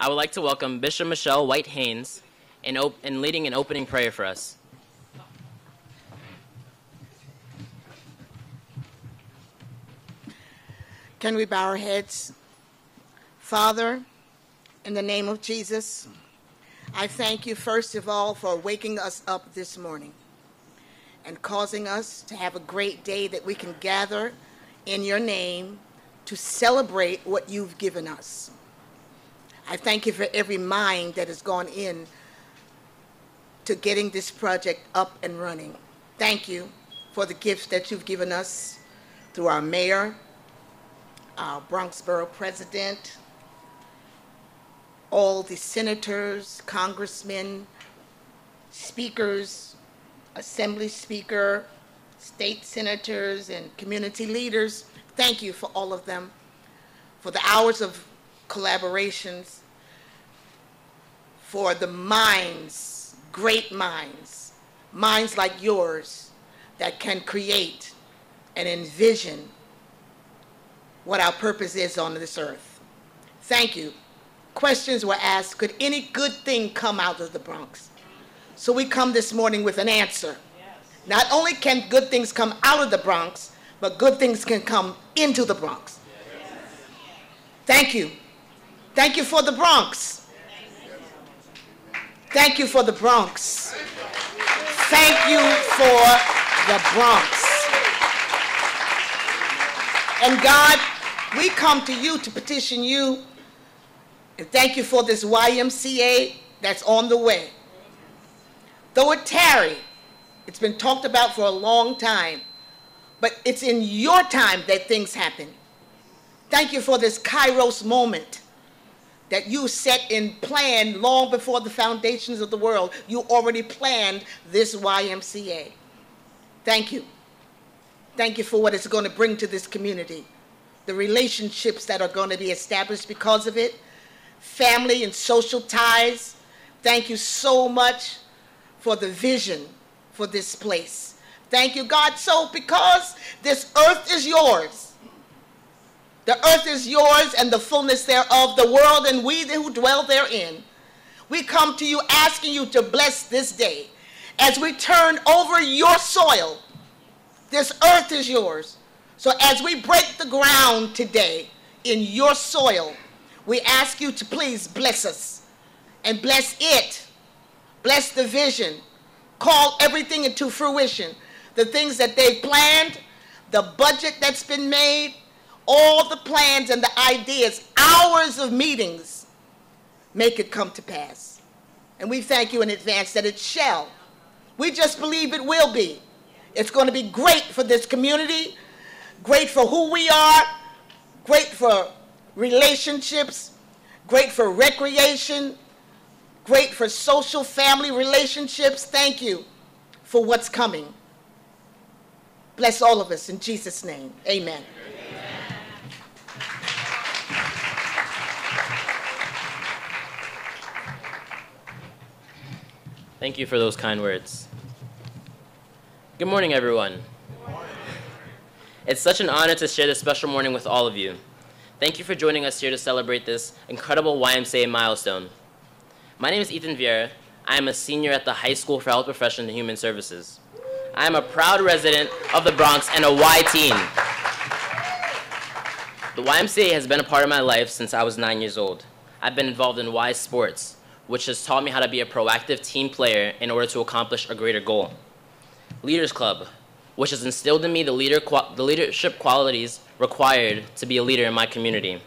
I would like to welcome Bishop Michelle White-Haynes in leading an opening prayer for us. Can we bow our heads? Father, in the name of Jesus, I thank you first of all for waking us up this morning and causing us to have a great day that we can gather in your name to celebrate what you've given us. I thank you for every mind that has gone in to getting this project up and running. Thank you for the gifts that you've given us through our mayor, our Bronx Borough president, all the senators, congressmen, speakers, assembly speaker, state senators, and community leaders. Thank you for all of them, for the hours of collaborations, for the minds, great minds, minds like yours that can create and envision what our purpose is on this earth. Thank you. Questions were asked, could any good thing come out of the Bronx? So we come this morning with an answer. Yes. Not only can good things come out of the Bronx, but good things can come into the Bronx. Yes. Thank you. Thank you for the Bronx. Thank you for the Bronx. Thank you for the Bronx. And God, we come to you to petition you, and thank you for this YMCA that's on the way. Though it tarry, it's been talked about for a long time, but it's in your time that things happen. Thank you for this Kairos moment that you set in plan long before the foundations of the world. You already planned this YMCA. Thank you. Thank you for what it's going to bring to this community, the relationships that are going to be established because of it, family and social ties. Thank you so much for the vision for this place. Thank you, God. So because this earth is yours, the earth is yours and the fullness thereof, the world and we who dwell therein, we come to you asking you to bless this day as we turn over your soil. This earth is yours. So as we break the ground today in your soil, we ask you to please bless us and bless it. Bless the vision. Call everything into fruition. The things that they've planned, the budget that's been made, all the plans and the ideas, hours of meetings, make it come to pass. And we thank you in advance that it shall. We just believe it will be. It's going to be great for this community, great for who we are, great for relationships, great for recreation, great for social family relationships. Thank you for what's coming. Bless all of us in Jesus' name. Amen. Amen. Thank you for those kind words. Good morning, everyone. Good morning. It's such an honor to share this special morning with all of you. Thank you for joining us here to celebrate this incredible YMCA milestone. My name is Viera. I am a senior at the High School for Health Profession and Human Services. I am a proud resident of the Bronx and a Y teen. The YMCA has been a part of my life since I was 9 years old. I've been involved in Y sports, which has taught me how to be a proactive team player in order to accomplish a greater goal. Leaders Club, which has instilled in me the leadership qualities required to be a leader in my community.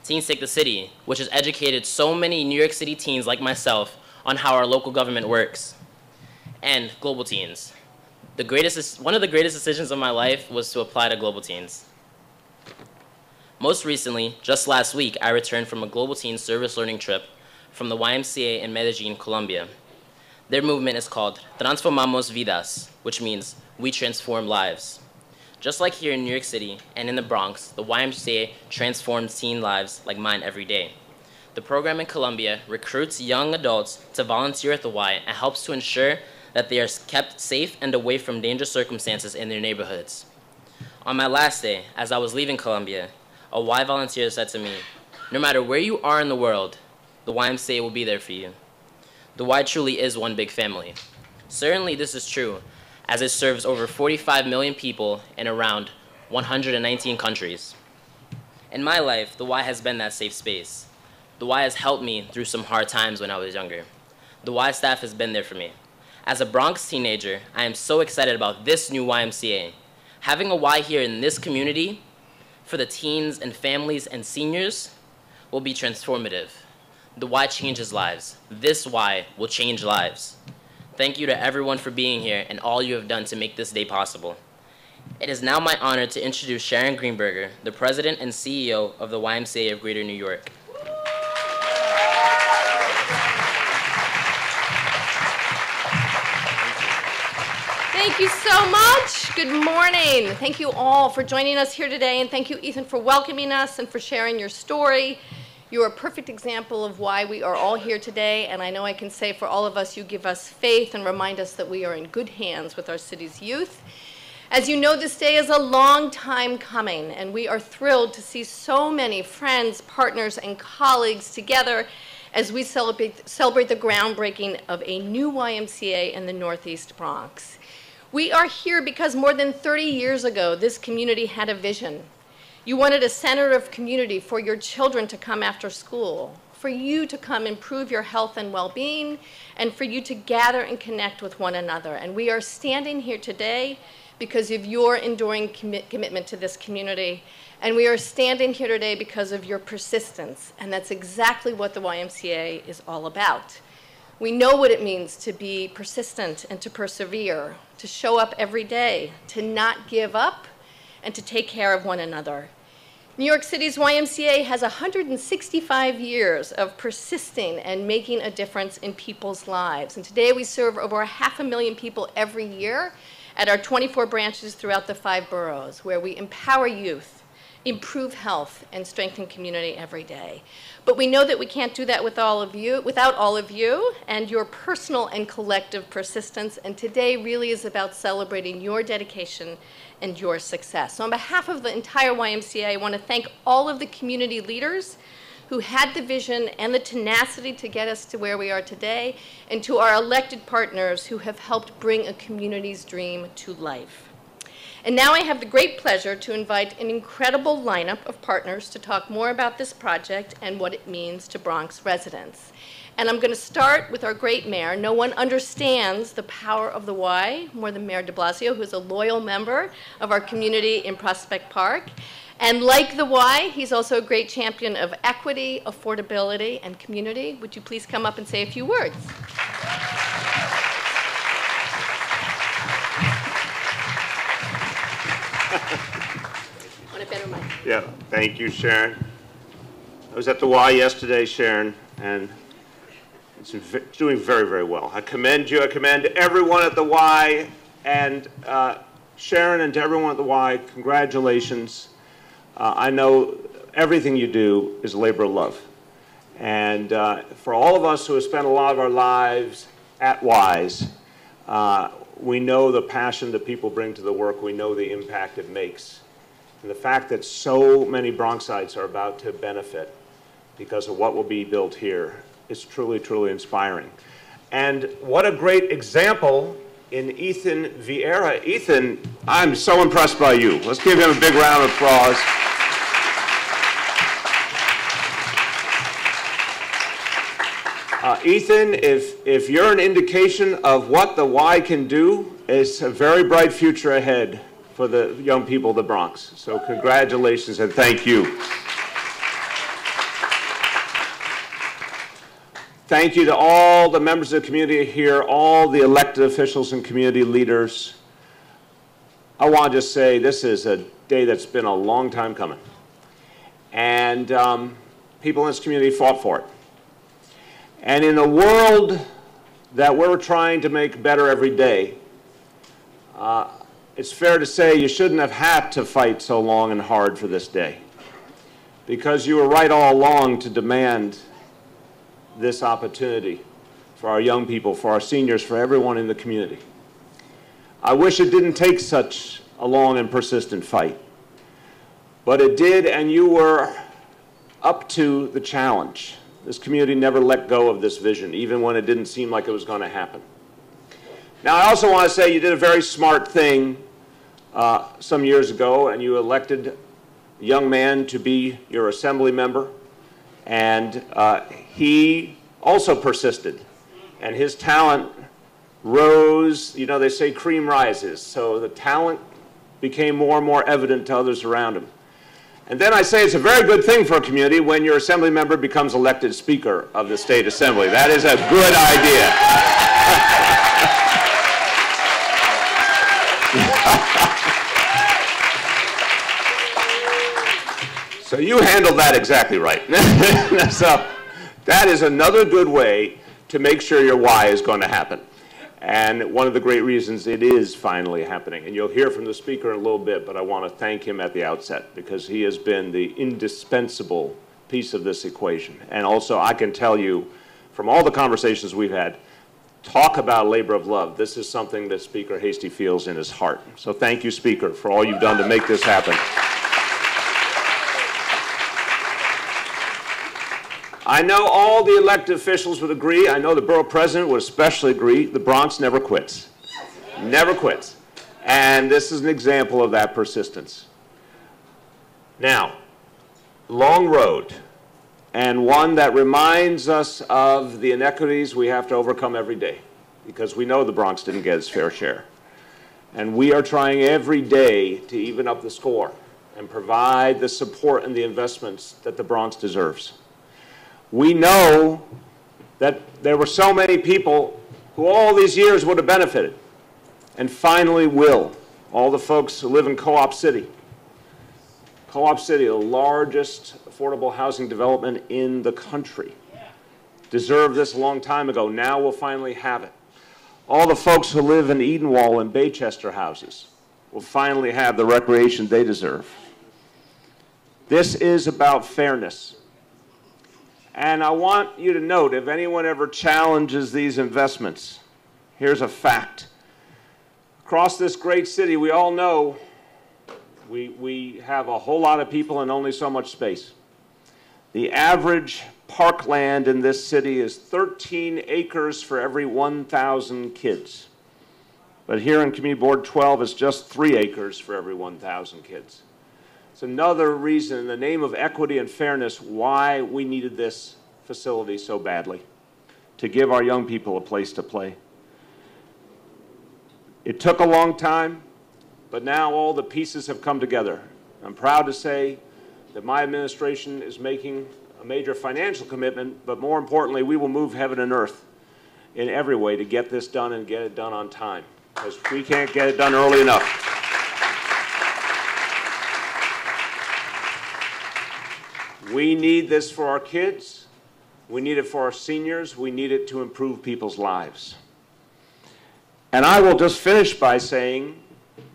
Teens Take the City, which has educated so many New York City teens like myself on how our local government works. And Global Teens. One of the greatest decisions of my life was to apply to Global Teens. Most recently, just last week, I returned from a Global Teens service learning trip from the YMCA in Medellin, Colombia. Their movement is called Transformamos Vidas, which means we transform lives. Just like here in New York City and in the Bronx, the YMCA transforms teen lives like mine every day. The program in Colombia recruits young adults to volunteer at the Y and helps to ensure that they are kept safe and away from dangerous circumstances in their neighborhoods. On my last day, as I was leaving Colombia, a Y volunteer said to me, "No matter where you are in the world, the YMCA will be there for you. The Y truly is one big family. Certainly this is true, as it serves over 45 million people in around 119 countries. In my life, the Y has been that safe space. The Y has helped me through some hard times when I was younger. The Y staff has been there for me. As a Bronx teenager, I am so excited about this new YMCA. Having a Y here in this community for the teens and families and seniors will be transformative. The Y changes lives. This Y will change lives. Thank you to everyone for being here and all you have done to make this day possible. It is now my honor to introduce Sharon Greenberger, the President and CEO of the YMCA of Greater New York. Thank you so much. Good morning. Thank you all for joining us here today, and thank you, Ethan, for welcoming us and for sharing your story. You are a perfect example of why we are all here today, and I know I can say for all of us, you give us faith and remind us that we are in good hands with our city's youth. As you know, this day is a long time coming, and we are thrilled to see so many friends, partners, and colleagues together as we celebrate the groundbreaking of a new YMCA in the Northeast Bronx. We are here because more than 30 years ago, this community had a vision. You wanted a center of community for your children to come after school, for you to come improve your health and well-being, and for you to gather and connect with one another. And we are standing here today because of your enduring commitment to this community. And we are standing here today because of your persistence. And that's exactly what the YMCA is all about. We know what it means to be persistent and to persevere, to show up every day, to not give up, and to take care of one another. New York City's YMCA has 165 years of persisting and making a difference in people's lives. And today we serve over 500,000 people every year at our 24 branches throughout the 5 boroughs, where we empower youth, improve health, and strengthen community every day. But we know that we can't do that without all of you and your personal and collective persistence, and today really is about celebrating your dedication and your success. So on behalf of the entire YMCA, I want to thank all of the community leaders who had the vision and the tenacity to get us to where we are today, and to our elected partners who have helped bring a community's dream to life. And now I have the great pleasure to invite an incredible lineup of partners to talk more about this project and what it means to Bronx residents. And I'm going to start with our great mayor. No one understands the power of the Y more than Mayor de Blasio, who is a loyal member of our community in Prospect Park. And like the Y, he's also a great champion of equity, affordability, and community. Would you please come up and say a few words? Want a better mic? Yeah, thank you, Sharon. I was at the Y yesterday, Sharon, and it's doing very, very well. I commend you. I commend everyone at the Y, and Sharon, and to everyone at the Y, congratulations. I know everything you do is a labor of love. And for all of us who have spent a lot of our lives at Ys, we know the passion that people bring to the work. We know the impact it makes. And the fact that so many Bronxites are about to benefit because of what will be built here is truly, truly inspiring. And what a great example in Ethan Viera. Ethan, I'm so impressed by you. Let's give him a big round of applause. Ethan, if you're an indication of what the Y can do, it's a very bright future ahead for the young people of the Bronx. So congratulations and thank you. Thank you to all the members of the community here, all the elected officials and community leaders. I want to just say this is a day that's been a long time coming. And people in this community fought for it. And in a world that we're trying to make better every day, it's fair to say you shouldn't have had to fight so long and hard for this day, because you were right all along to demand this opportunity for our young people, for our seniors, for everyone in the community. I wish it didn't take such a long and persistent fight, but it did, and you were up to the challenge. This community never let go of this vision, even when it didn't seem like it was going to happen. Now, I also want to say you did a very smart thing some years ago, and you elected a young man to be your assembly member, and he also persisted, and his talent rose. You know, they say cream rises, so the talent became more and more evident to others around him. And then I say it's a very good thing for a community when your assembly member becomes elected Speaker of the State Assembly. That is a good idea. So you handled that exactly right. So that is another good way to make sure your why is going to happen. And one of the great reasons it is finally happening. And you'll hear from the speaker in a little bit, but I want to thank him at the outset because he has been the indispensable piece of this equation. And also, I can tell you from all the conversations we've had, talk about labor of love. This is something that Speaker Hastie feels in his heart. So thank you, Speaker, for all you've done to make this happen. I know all the elected officials would agree. I know the borough president would especially agree. The Bronx never quits. Never quits. And this is an example of that persistence. Now, long road, and one that reminds us of the inequities we have to overcome every day, because we know the Bronx didn't get its fair share. And we are trying every day to even up the score and provide the support and the investments that the Bronx deserves. We know that there were so many people who all these years would have benefited and finally will. All the folks who live in Co-op City. Co-op City, the largest affordable housing development in the country, deserved this a long time ago. Now we'll finally have it. All the folks who live in Edenwald and Baychester houses will finally have the recreation they deserve. This is about fairness. And I want you to note, if anyone ever challenges these investments, here's a fact. Across this great city, we all know we have a whole lot of people and only so much space. The average parkland in this city is 13 acres for every 1,000 kids. But here in Community Board 12, it's just 3 acres for every 1,000 kids. It's another reason, in the name of equity and fairness, why we needed this facility so badly, to give our young people a place to play. It took a long time, but now all the pieces have come together. I'm proud to say that my administration is making a major financial commitment, but more importantly, we will move heaven and earth in every way to get this done and get it done on time, because we can't get it done early enough. We need this for our kids. We need it for our seniors. We need it to improve people's lives. And I will just finish by saying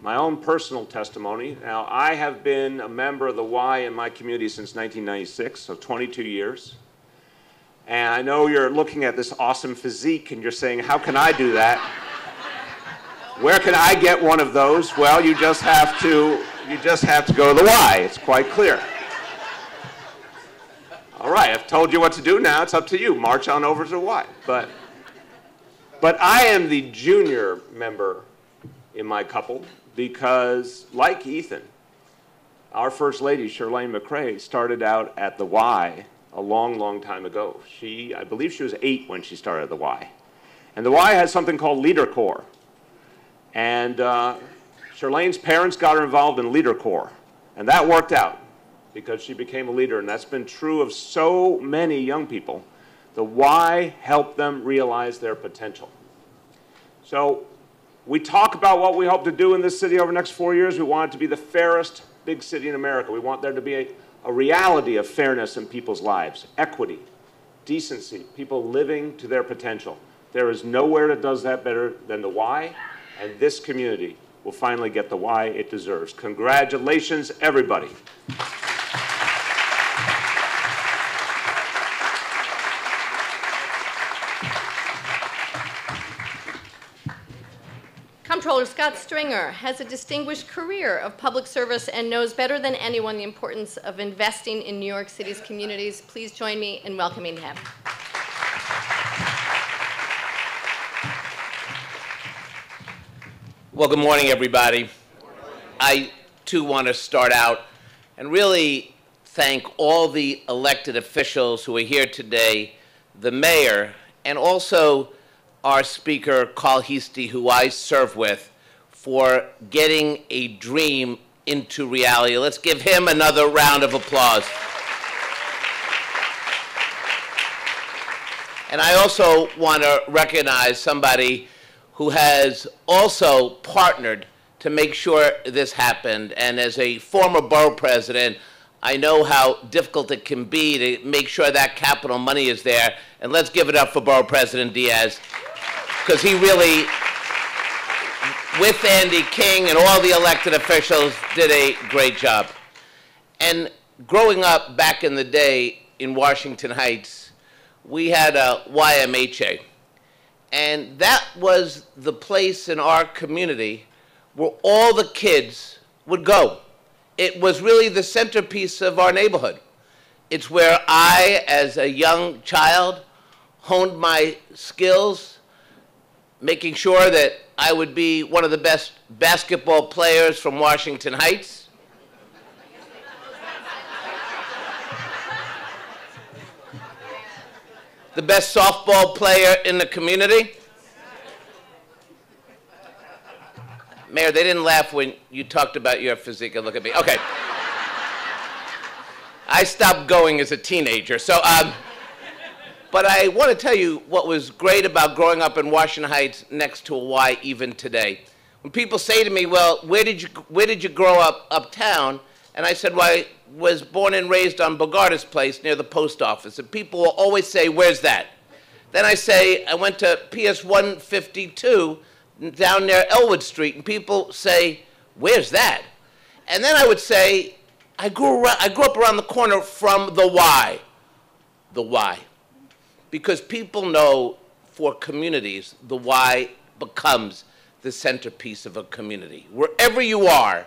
my own personal testimony. Now, I have been a member of the Y in my community since 1996, so 22 years. And I know you're looking at this awesome physique and you're saying, how can I do that? Where can I get one of those? Well, you just have to go to the Y. It's quite clear. All right, I've told you what to do. Now it's up to you. March on over to the Y. But I am the junior member in my couple because, like Ethan, our First Lady, Shirlane McCrae, started out at the Y a long, long time ago. I believe she was 8 when she started the Y. And the Y has something called Leader Corps. And Shirlane's parents got her involved in Leader Corps. And that worked out, because she became a leader, and that's been true of so many young people. The Y helped them realize their potential. So we talk about what we hope to do in this city over the next 4 years. We want it to be the fairest big city in America. We want there to be a reality of fairness in people's lives, equity, decency, people living to their potential. There is nowhere that does that better than the Y, and this community will finally get the Y it deserves. Congratulations, everybody. Come Comptroller Scott Stringer has a distinguished career of public service and knows better than anyone the importance of investing in New York City's communities. Please join me in welcoming him. Well, good morning, everybody. I, too, want to start out and really thank all the elected officials who are here today, the mayor, and also our speaker, Carl Heastie, who I serve with, for getting a dream into reality. Let's give him another round of applause. And I also want to recognize somebody who has also partnered to make sure this happened. And as a former borough president, I know how difficult it can be to make sure that capital money is there. And let's give it up for Borough President Diaz, because he really, with Andy King and all the elected officials, did a great job. And growing up back in the day in Washington Heights, we had a YMCA. And that was the place in our community where all the kids would go. It was really the centerpiece of our neighborhood. It's where I, as a young child, honed my skills, making sure that I would be one of the best basketball players from Washington Heights. The best softball player in the community. Mayor, they didn't laugh when you talked about your physique. Look at me. Okay. I stopped going as a teenager. But I want to tell you what was great about growing up in Washington Heights next to a Y even today. When people say to me, well, where did you grow up uptown? And I said, well, I was born and raised on Bogarta's Place near the post office. And people will always say, where's that? Then I say, I went to PS 152 down near Elwood Street. And people say, where's that? And then I would say, I grew up around the corner from the Y. The Y. Because people know for communities, the Y becomes the centerpiece of a community. Wherever you are,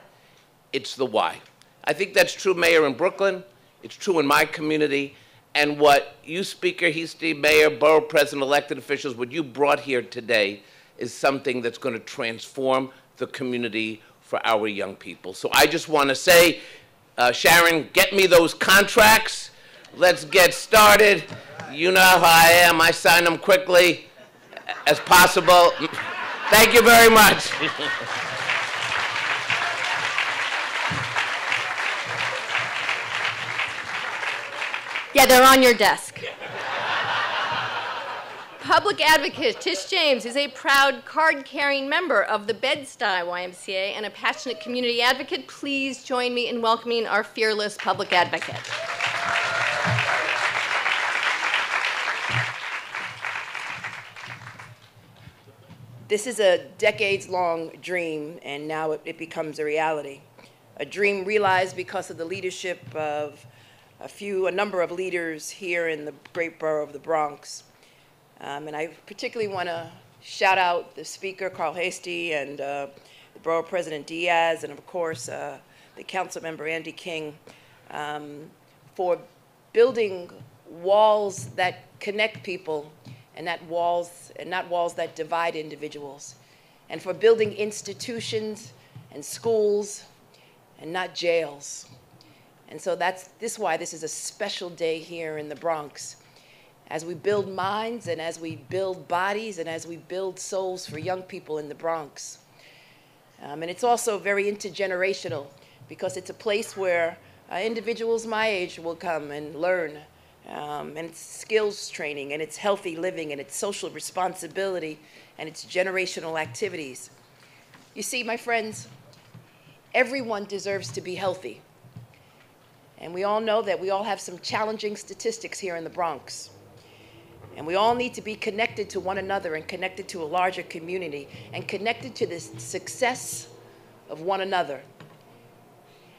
it's the Y. I think that's true, Mayor, in Brooklyn. It's true in my community. And what you, Speaker Heastie, Mayor, Borough President, elected officials, what you brought here today is something that's going to transform the community for our young people. So I just want to say, Sharon, get me those contracts. Let's get started. You know how I am. I sign them quickly as possible. Thank you very much. Yeah, they're on your desk. Public advocate Tish James is a proud card-carrying member of the Bed-Stuy YMCA and a passionate community advocate. Please join me in welcoming our fearless public advocate. This is a decades-long dream, and now it becomes a reality. A dream realized because of the leadership of a number of leaders here in the great borough of the Bronx. And I particularly want to shout out the Speaker, Carl Heastie, and the Borough President Diaz, and of course, the Council Member Andy King, for building walls that connect people and not walls that divide individuals, and for building institutions and schools and not jails. And so this is why this is a special day here in the Bronx. As we build minds and as we build bodies and as we build souls for young people in the Bronx. And it's also very intergenerational because it's a place where individuals my age will come and learn. And it's skills training, and it's healthy living, and it's social responsibility, and it's generational activities. You see, my friends, everyone deserves to be healthy. And we all know that we all have some challenging statistics here in the Bronx. And we all need to be connected to one another and connected to a larger community and connected to the success of one another.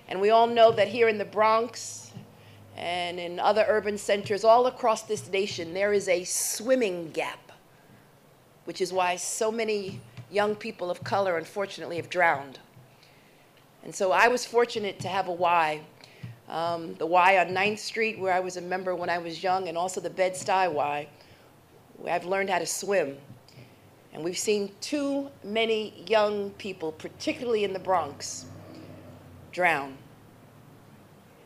And we all know that here in the Bronx and in other urban centers all across this nation, there is a swimming gap, which is why so many young people of color, unfortunately, have drowned. And so I was fortunate to have a Y. The Y on 9th Street, where I was a member when I was young, and also the Bed-Stuy Y, where I've learned how to swim. And we've seen too many young people, particularly in the Bronx, drown.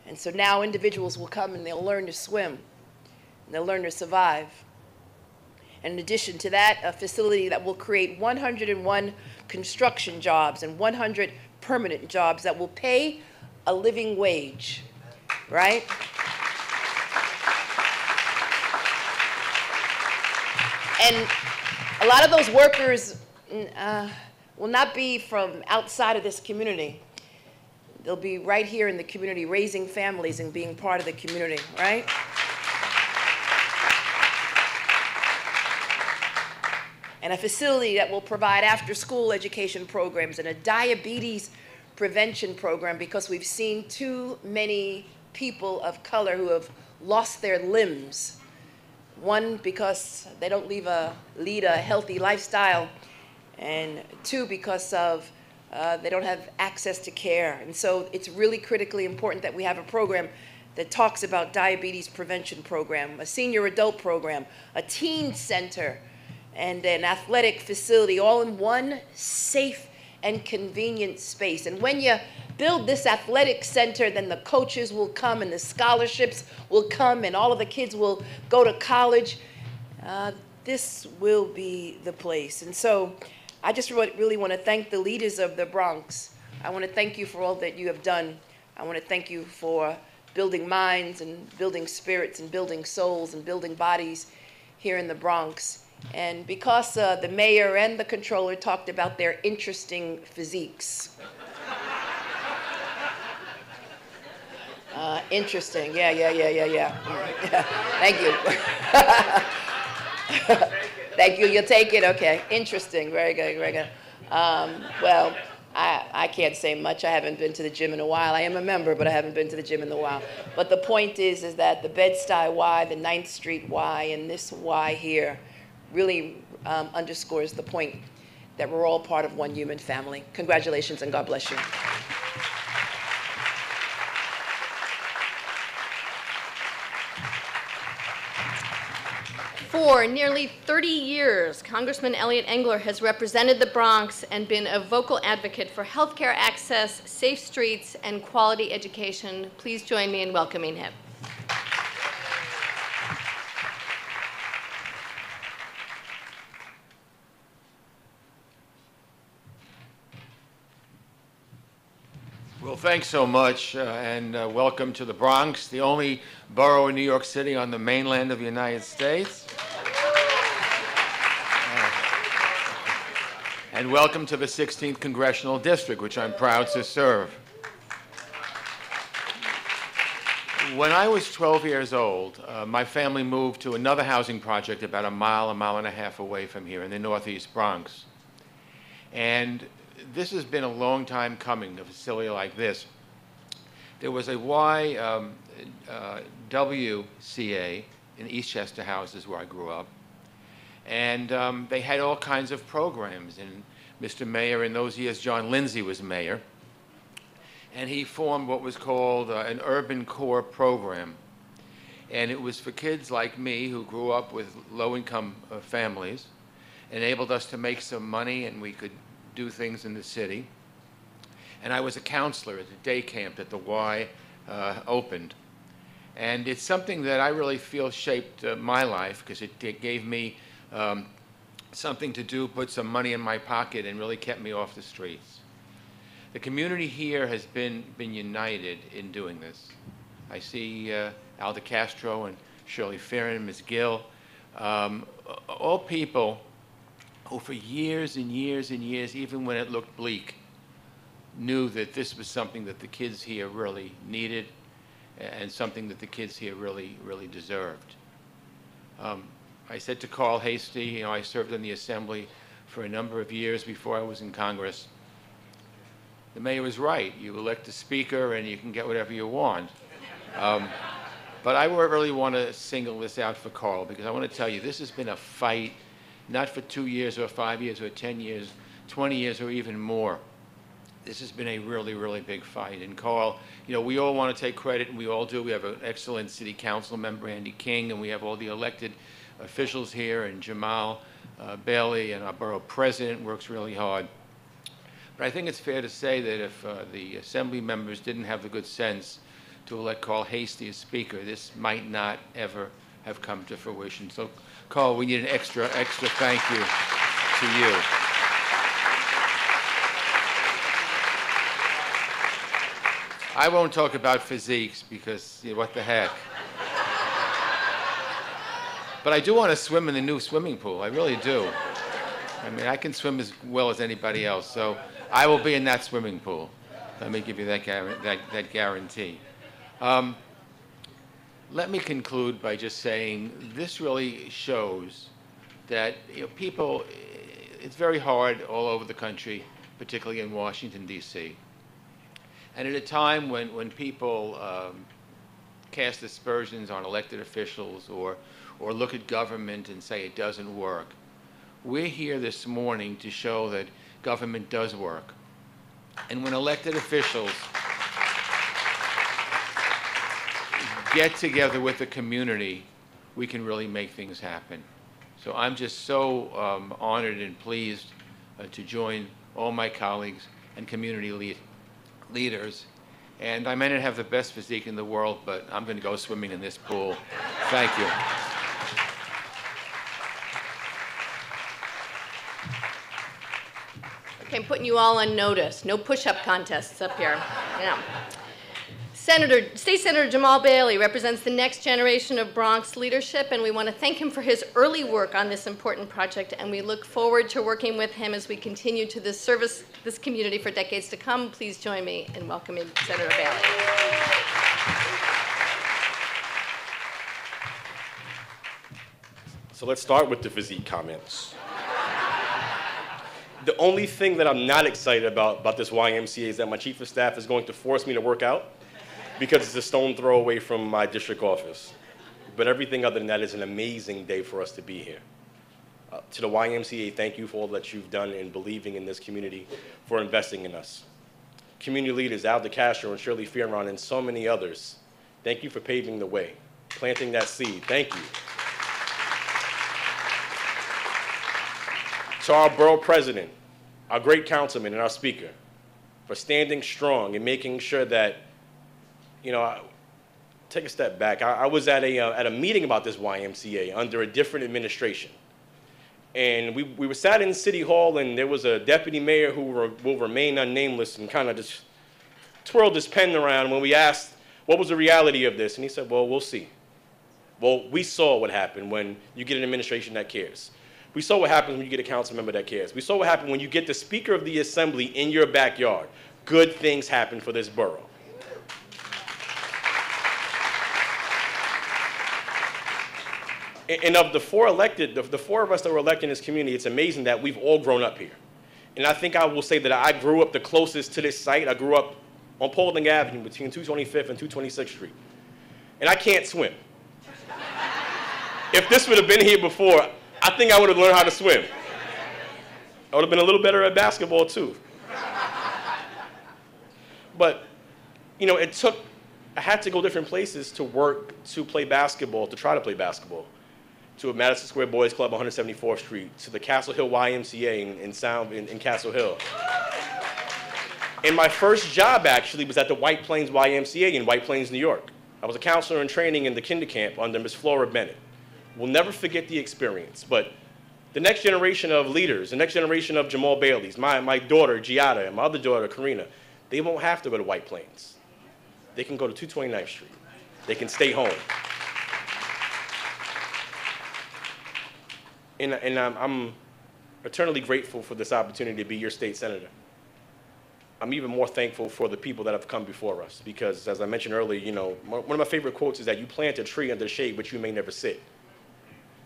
And so now individuals will come and they'll learn to swim, and they'll learn to survive. And in addition to that, a facility that will create 101 construction jobs and 100 permanent jobs that will pay a living wage, right? And a lot of those workers will not be from outside of this community. They'll be right here in the community, raising families and being part of the community, right? And a facility that will provide after-school education programs and a diabetes prevention program, because we've seen too many people of color who have lost their limbs. One, because they don't lead a healthy lifestyle, and two, because of they don't have access to care. And so it's really critically important that we have a program that talks about diabetes prevention program, a senior adult program, a teen center, and an athletic facility, all in one safe and convenient space. And when you build this athletic center, then the coaches will come and the scholarships will come and all of the kids will go to college. This will be the place. And so I just really want to thank the leaders of the Bronx. I want to thank you for all that you have done. I want to thank you for building minds and building spirits and building souls and building bodies here in the Bronx. And because the mayor and the controller talked about their interesting physiques. Interesting, yeah. Thank you. Thank you, you'll take it, okay. Interesting, very good, very good. Well, I can't say much. I haven't been to the gym in a while. I am a member, but I haven't been to the gym in a while. But the point is that the Bed-Stuy Y, the 9th Street Y, and this Y here really underscores the point that we're all part of one human family. Congratulations and God bless you. For nearly 30 years, Congressman Elliot Engler has represented the Bronx and been a vocal advocate for healthcare access, safe streets, and quality education. Please join me in welcoming him. Well, thanks so much, and welcome to the Bronx, the only borough in New York City on the mainland of the United States. And welcome to the 16th Congressional District, which I'm proud to serve. When I was 12 years old, my family moved to another housing project about a mile and a half away from here in the Northeast Bronx. And this has been a long time coming, a facility like this. There was a YWCA in Eastchester Houses where I grew up. And they had all kinds of programs. And Mr. Mayor, in those years, John Lindsay was mayor. And he formed what was called an urban core program. And it was for kids like me who grew up with low-income families, enabled us to make some money, and we could do things in the city. And I was a counselor at the day camp that the Y opened. And it's something that I really feel shaped my life, because it gave me something to do, put some money in my pocket, and really kept me off the streets. The community here has been united in doing this. I see Al DeCastro and Shirley Farron, Ms. Gill, all people who for years and years and years, even when it looked bleak, knew that this was something that the kids here really needed and something that the kids here really deserved. I said to Carl Hasty, I served in the Assembly for a number of years before I was in Congress. The mayor was right. You elect a speaker and you can get whatever you want. But I really want to single this out for Carl, because I want to tell you, this has been a fight, not for 2 years or 5 years or 10 years, 20 years or even more. This has been a really, really big fight. And Carl, you know, we all want to take credit, and we all do. We have an excellent city council member, Andy King, and we have all the elected officials here, and Jamal Bailey, and our borough president works really hard. But I think it's fair to say that if the assembly members didn't have the good sense to elect Carl Hasty as speaker, this might not ever have come to fruition. So, Carl, we need an extra thank you to you. I won't talk about physiques because, you know, what the heck. But I do want to swim in the new swimming pool. I really do. I mean, I can swim as well as anybody else, so I will be in that swimming pool. Let me give you that guarantee. Let me conclude by just saying this really shows that, you know, people, it's very hard all over the country, particularly in Washington, D.C. And at a time when people cast aspersions on elected officials or look at government and say it doesn't work, we're here this morning to show that government does work. And when elected officials get together with the community, we can really make things happen. So I'm just so honored and pleased to join all my colleagues and community leaders. And I may not have the best physique in the world, but I'm going to go swimming in this pool. Thank you. Okay, I'm putting you all on notice. No push-up contests up here. Yeah. State Senator Jamal Bailey represents the next generation of Bronx leadership, and we want to thank him for his early work on this important project, and we look forward to working with him as we continue to service this community for decades to come. Please join me in welcoming Senator Bailey. So let's start with the physique comments. The only thing that I'm not excited about this YMCA is that my chief of staff is going to force me to work out because it's a stone throw away from my district office. But everything other than that is an amazing day for us to be here. To the YMCA, thank you for all that you've done in believing in this community, for investing in us. Community leaders, Al DeCastro and Shirley Fearon and so many others, thank you for paving the way, planting that seed. Thank you. To our borough president, our great councilman, and our speaker, for standing strong and making sure that, you know, take a step back. I was at a meeting about this YMCA under a different administration. And we were sat in City Hall, and there was a deputy mayor who will remain unnameless and kind of just twirled his pen around when we asked, what was the reality of this? And he said, well, we'll see. Well, we saw what happened when you get an administration that cares. We saw what happens when you get a council member that cares. We saw what happened when you get the Speaker of the Assembly in your backyard. Good things happen for this borough. And of the four elected, the four of us that were elected in this community, it's amazing that we've all grown up here. And I think I will say that I grew up the closest to this site. I grew up on Paulding Avenue between 225th and 226th Street. And I can't swim. If this would have been here before, I think I would have learned how to swim. I would have been a little better at basketball, too. But, you know, I had to go different places to work, to play basketball, to try to play basketball. To a Madison Square Boys Club on 174th Street, to the Castle Hill YMCA in Castle Hill. And my first job, actually, was at the White Plains YMCA in White Plains, New York. I was a counselor in training in the kinder camp under Ms. Flora Bennett. We'll never forget the experience, but the next generation of leaders, the next generation of Jamal Baileys, my daughter, Giada, and my other daughter, Karina, they won't have to go to White Plains. They can go to 229th Street. They can stay home. And I'm eternally grateful for this opportunity to be your state senator. I'm even more thankful for the people that have come before us because, as I mentioned earlier, you know, one of my favorite quotes is that you plant a tree under the shade, but you may never sit.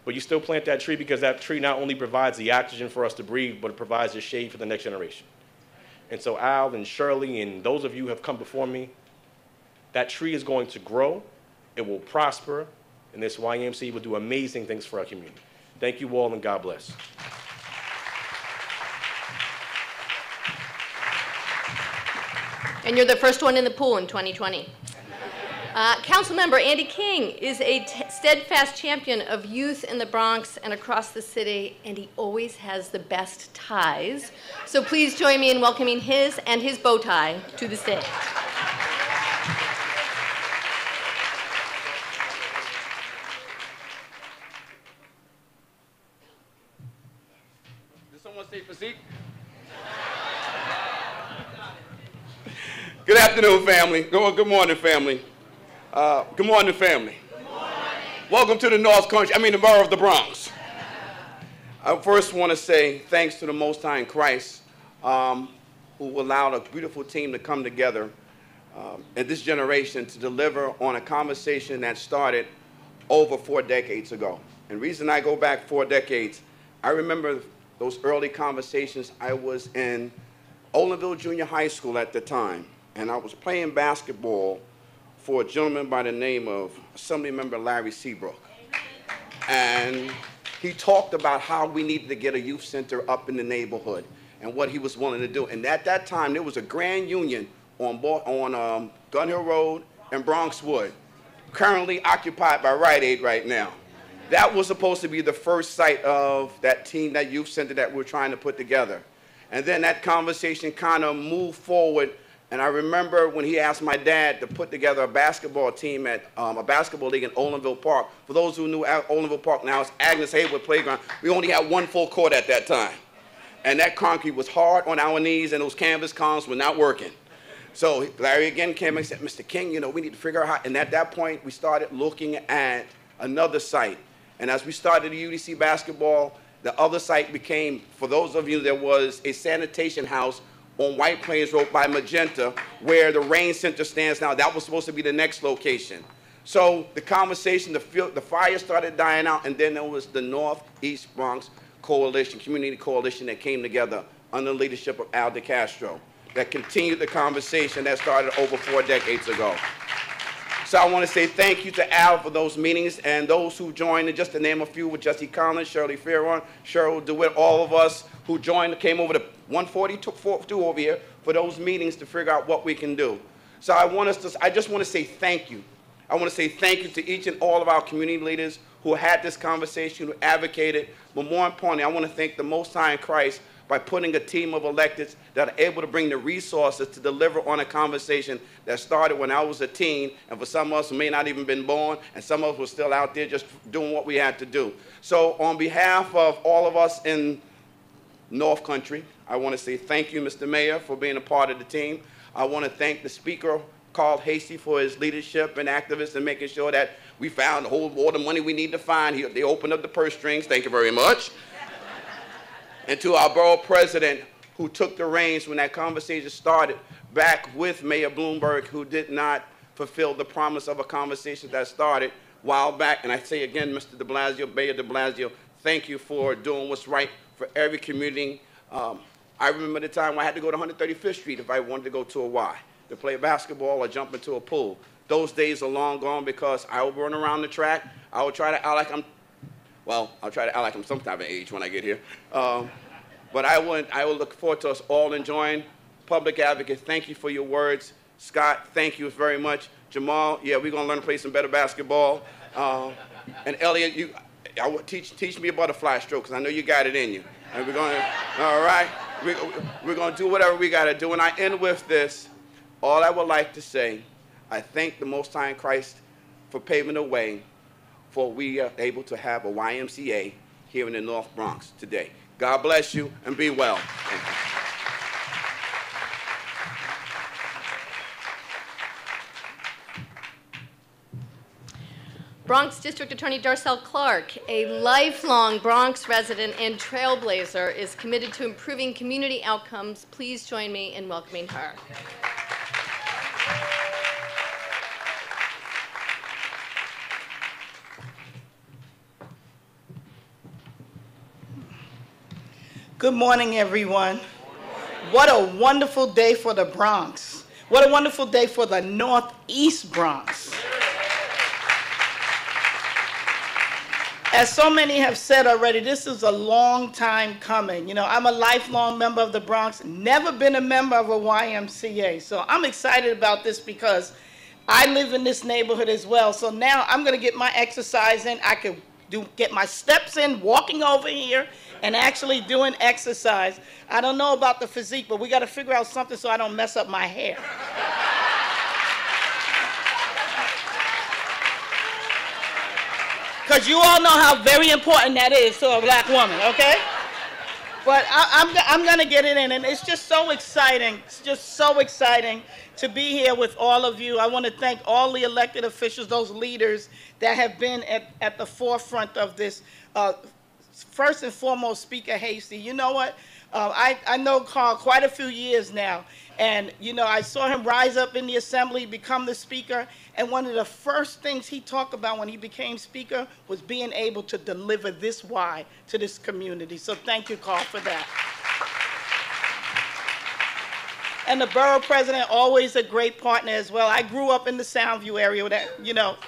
But you still plant that tree because that tree not only provides the oxygen for us to breathe, but it provides the shade for the next generation. And so Al and Shirley and those of you who have come before me, that tree is going to grow, it will prosper, and this YMCA will do amazing things for our community. Thank you all, and God bless. And you're the first one in the pool in 2020. Councilmember Andy King is a steadfast champion of youth in the Bronx and across the city, and he always has the best ties. So please join me in welcoming his and his bow tie to the stage. Did someone say physique? Good afternoon, family. Good morning, family. Good morning, family. Good morning. Welcome to the North Country, the borough of the Bronx. I first want to say thanks to the Most High in Christ, who allowed a beautiful team to come together in this generation to deliver on a conversation that started over 4 decades ago. And the reason I go back 4 decades, I remember those early conversations. I was in Olinville Junior High School at the time, and I was playing basketball for a gentleman by the name of Assemblymember Larry Seabrook. And he talked about how we needed to get a youth center up in the neighborhood and what he was willing to do. And at that time, there was a Grand Union on Gun Hill Road and Bronx Wood, currently occupied by Rite Aid right now. That was supposed to be the first site of that team, that youth center that we're trying to put together. And then that conversation kind of moved forward. And I remember when he asked my dad to put together a basketball team at a basketball league in Olinville Park. For those who knew Olinville Park now, it's Agnes Haywood Playground. We only had 1 full court at that time. And that concrete was hard on our knees, and those canvas columns were not working. So Larry again came and said, Mr. King, we need to figure out how. And at that point, we started looking at another site. And as we started the UDC basketball, the other site became, for those of you, there was a sanitation house on White Plains Road by Magenta, where the Rain Center stands now. That was supposed to be the next location. So the conversation, the fire started dying out, and then there was the Northeast Bronx Coalition, Community Coalition, that came together under the leadership of Al DeCastro, that continued the conversation that started over 4 decades ago. So I want to say thank you to Al for those meetings, and those who joined, and just to name a few, with Jesse Collins, Shirley Farron, Cheryl DeWitt, all of us who joined, came over to 142 over here for those meetings to figure out what we can do. So I just want to say thank you. I want to say thank you to each and all of our community leaders who had this conversation, who advocated, but more importantly, I want to thank the Most High in Christ by putting a team of electeds that are able to bring the resources to deliver on a conversation that started when I was a teen, and for some of us who may not even been born, and some of us were still out there just doing what we had to do. So on behalf of all of us in North Country, I want to say thank you, Mr. Mayor, for being a part of the team. I want to thank the Speaker, Carl Hasty, for his leadership and activism and making sure that we found all the money we need to find. They opened up the purse strings. Thank you very much. And to our borough president, who took the reins when that conversation started, back with Mayor Bloomberg, who did not fulfill the promise of a conversation that started a while back. And I say again, Mr. de Blasio, Mayor de Blasio, thank you for doing what's right for every community. I remember the time I had to go to 135th Street if I wanted to go to a Y, to play basketball or jump into a pool. Those days are long gone, because I would run around the track. I would try to act like I'll try to act like I'm some type of age when I get here. But I would look forward to us all enjoying. Public Advocate, thank you for your words. Scott, thank you very much. Jamal, yeah, we're going to learn to play some better basketball. And Elliot, teach me a butterfly stroke, because I know you got it in you. And we're going to, all right? We're going to do whatever we got to do. And I end with this. All I would like to say, I thank the Most High in Christ for paving the way for we are able to have a YMCA here in the North Bronx today. God bless you, and be well. Thank you. Bronx District Attorney Darcel Clark, a lifelong Bronx resident and trailblazer, is committed to improving community outcomes. Please join me in welcoming her. Good morning, everyone. What a wonderful day for the Bronx. What a wonderful day for the Northeast Bronx. As so many have said already, this is a long time coming. You know, I'm a lifelong member of the Bronx, never been a member of a YMCA. So I'm excited about this because I live in this neighborhood as well. So now I'm going to get my exercise in. I can get my steps in, walking over here and actually doing exercise. I don't know about the physique, but we got to figure out something so I don't mess up my hair. Because you all know how very important that is to a black woman, okay? But I'm going to get it in, and it's just so exciting. It's just so exciting to be here with all of you. I want to thank all the elected officials, those leaders that have been at the forefront of this. First and foremost, Speaker Hasty. You know what? I know Carl quite a few years now, and you know, I saw him rise up in the assembly, become the speaker, and one of the first things he talked about when he became speaker was being able to deliver this why to this community. So thank you, Carl, for that. And the borough president, always a great partner as well. I grew up in the Soundview area,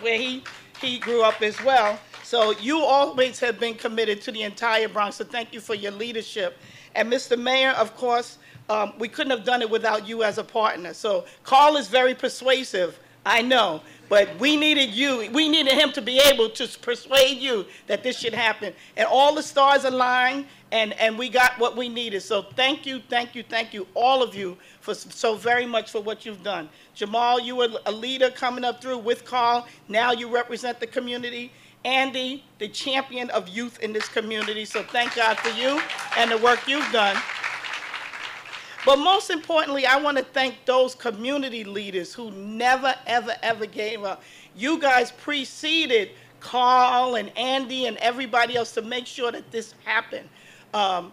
where he grew up as well. So you always have been committed to the entire Bronx, so thank you for your leadership. And Mr. Mayor, of course, we couldn't have done it without you as a partner. So Carl is very persuasive, I know, but we needed you. We needed him to be able to persuade you that this should happen. And all the stars aligned, and we got what we needed. So thank you, all of you, for so very much for what you've done. Jamal, you were a leader coming up through with Carl. Now you represent the community. Andy, the champion of youth in this community, so thank God for you and the work you've done. But most importantly, I want to thank those community leaders who never, ever, ever gave up. You guys preceded Carl and Andy and everybody else to make sure that this happened. Al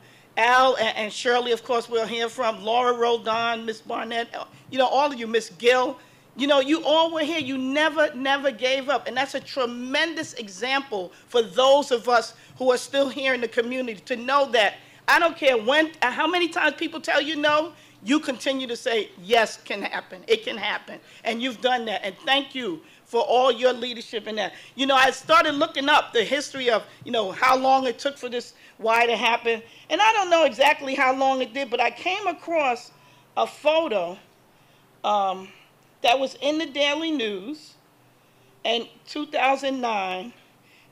and Shirley, of course, we'll hear from, Laura Roldan, Miss Barnett, you know, all of you, Miss Gill. You know, you all were here. You never gave up. And that's a tremendous example for those of us who are still here in the community to know that I don't care how many times people tell you no, you continue to say, yes, can happen. It can happen. And you've done that. And thank you for all your leadership in that. You know, I started looking up the history of, you know, how long it took for this why to happen. And I don't know exactly how long it did, but I came across a photo that was in the Daily News in 2009.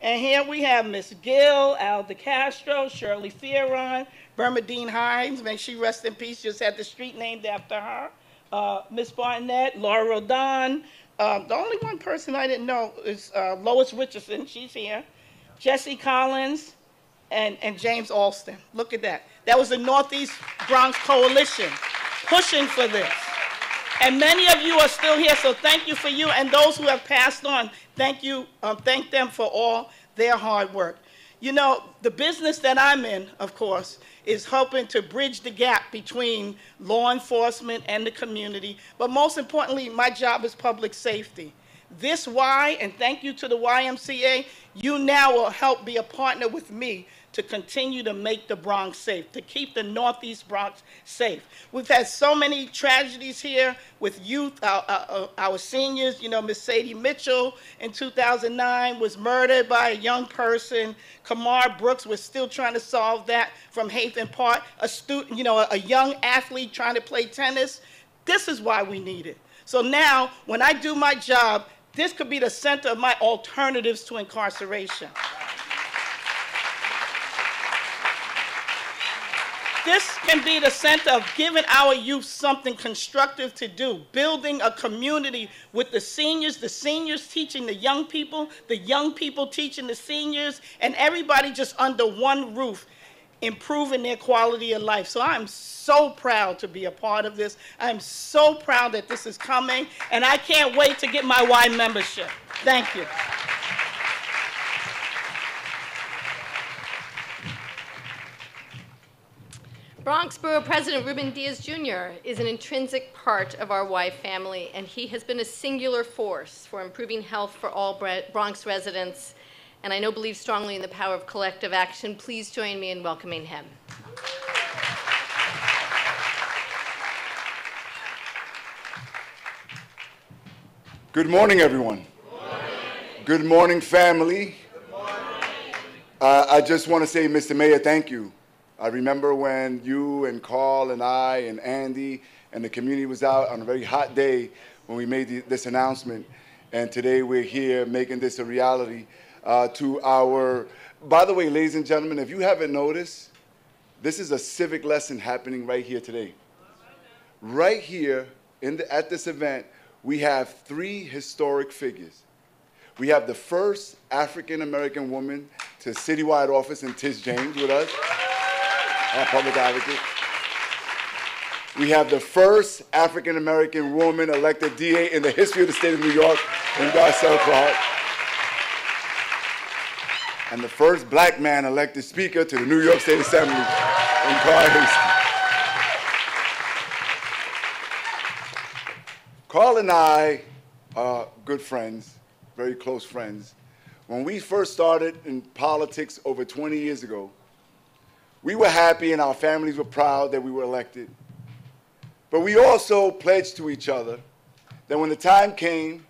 And here we have Miss Gill, Al DeCastro, Shirley Viera, Bernadine Hines, may she rest in peace, just had the street named after her. Miss Barnett, Laura Rodon. The only one person I didn't know is Lois Richardson, she's here. Jesse Collins and James Alston. Look at that. That was the Northeast Bronx Coalition pushing for this. And many of you are still here, so thank you for you. And those who have passed on, thank you. Thank them for all their hard work. You know, the business that I'm in, of course, is helping to bridge the gap between law enforcement and the community. But most importantly, my job is public safety. This why, and thank you to the YMCA, you now will help be a partner with me to continue to make the Bronx safe, to keep the Northeast Bronx safe. We've had so many tragedies here with youth, our seniors. You know, Miss Sadie Mitchell in 2009 was murdered by a young person. Kamar Brooks, we're still trying to solve that from Haven Park. A student, you know, a young athlete trying to play tennis. This is why we need it. So now, when I do my job, this could be the center of my alternatives to incarceration. This can be the center of giving our youth something constructive to do, building a community with the seniors teaching the young people teaching the seniors, and everybody just under one roof, improving their quality of life. So I'm so proud to be a part of this. I'm so proud that this is coming, and I can't wait to get my Y membership. Thank you. Bronx Borough President Ruben Diaz Jr. is an intrinsic part of our Y family, and he has been a singular force for improving health for all Bronx residents, and I know believes strongly in the power of collective action. Please join me in welcoming him. Good morning, everyone. Good morning, family. I just want to say, Mr. Mayor, thank you. I remember when you and Carl and I and Andy and the community was out on a very hot day when we made this announcement. And today we're here making this a reality to our, by the way, ladies and gentlemen, if you haven't noticed, this is a civic lesson happening right here today. Right here at this event, we have 3 historic figures. We have the first African-American woman to citywide office in Tish James with us, our public advocate. We have the first African-American woman elected DA in the history of the state of New York in Garcelle Clark. And the first black man elected speaker to the New York State Assembly in Carl Hastings. Carl and I are good friends, very close friends. When we first started in politics over 20 years ago, we were happy and our families were proud that we were elected. But we also pledged to each other that when the time came,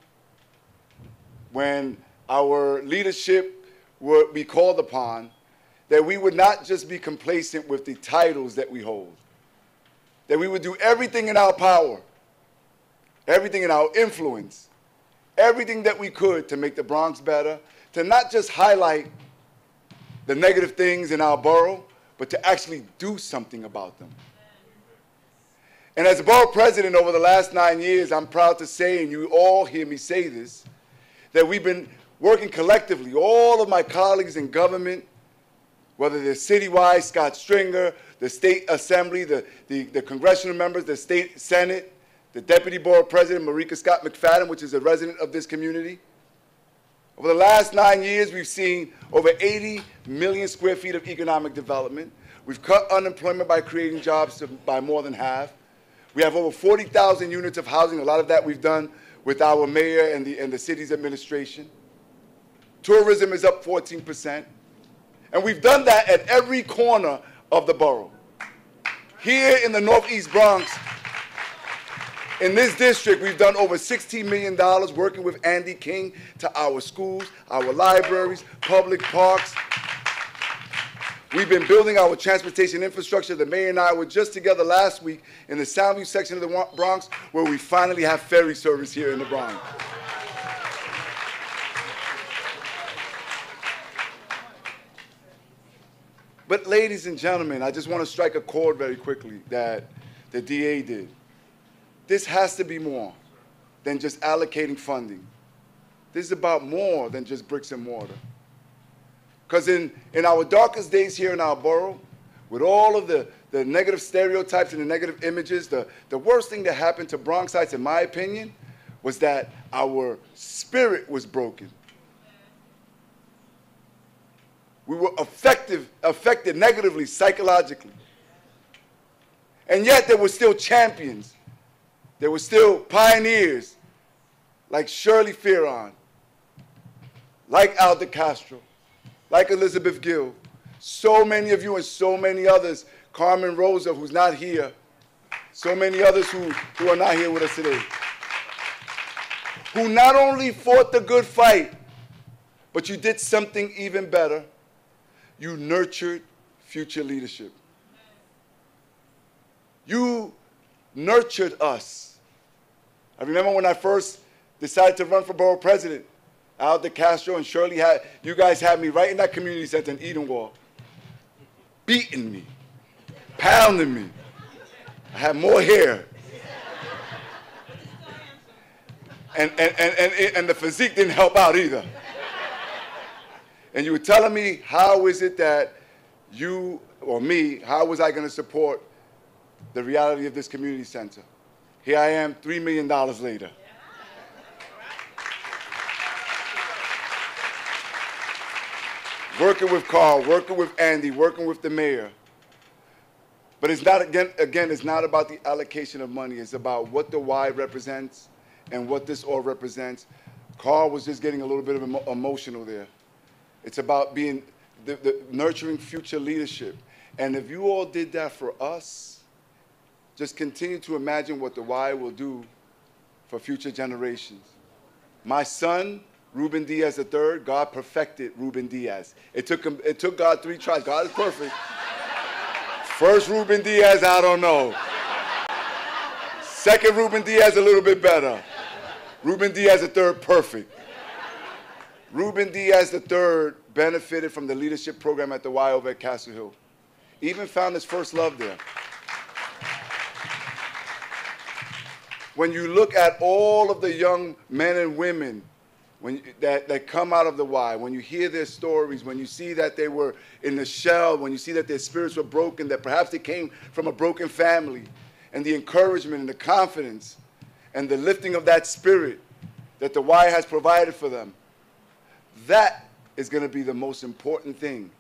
when our leadership would be called upon, that we would not just be complacent with the titles that we hold, that we would do everything in our power, everything in our influence, everything that we could to make the Bronx better, to not just highlight the negative things in our borough, but to actually do something about them. And as a borough president over the last 9 years, I'm proud to say, and you all hear me say this, that we've been working collectively, all of my colleagues in government, whether they're citywide, Scott Stringer, the State Assembly, the congressional members, the State Senate, the Deputy Borough President, Marika Scott McFadden, which is a resident of this community. Over the last 9 years, we've seen over 80 million square feet of economic development. We've cut unemployment by creating jobs by more than half. We have over 40,000 units of housing. A lot of that we've done with our mayor and the city's administration. Tourism is up 14%. And we've done that at every corner of the borough. Here in the Northeast Bronx, in this district, we've done over $16 million working with Andy King to our schools, our libraries, public parks. We've been building our transportation infrastructure. The mayor and I were just together last week in the Soundview section of the Bronx where we finally have ferry service here in the Bronx. But ladies and gentlemen, I just want to strike a chord very quickly that the DA did. This has to be more than just allocating funding. This is about more than just bricks and mortar. Because in our darkest days here in our borough, with all of the negative stereotypes and the negative images, the worst thing that happened to Bronxites, in my opinion, was that our spirit was broken. We were affected negatively, psychologically. And yet there were still champions. There were still pioneers like Shirley Fearon, like Al DeCastro, like Elizabeth Gill, so many of you and so many others, Carmen Rosa, who's not here, so many others who are not here with us today, who not only fought the good fight, but you did something even better. You nurtured future leadership. You nurtured us. I remember when I first decided to run for borough president, Al DeCastro and Shirley, you guys had me right in that community center in Edenwald, beating me, pounding me. I had more hair. And the physique didn't help out either. And you were telling me, how is it that you, or me, how was I going to support the reality of this community center? Here I am, $3 million later. Working with Carl, working with Andy, working with the mayor. But it's not, again, it's not about the allocation of money. It's about what the Y represents and what this all represents. Carl was just getting a little bit of emotional there. It's about being the nurturing future leadership. And if you all did that for us, just continue to imagine what the Y will do for future generations. My son Ruben Diaz III, God perfected Ruben Diaz. It took God 3 tries. God is perfect. First Ruben Diaz, I don't know. Second Ruben Diaz, a little bit better. Ruben Diaz III, perfect. Ruben Diaz III benefited from the leadership program at the Y over at Castle Hill. Even found his first love there. When you look at all of the young men and women that come out of the Y, when you hear their stories, when you see that they were in the shell, when you see that their spirits were broken, that perhaps they came from a broken family, and the encouragement and the confidence and the lifting of that spirit that the Y has provided for them, that is going to be the most important thing.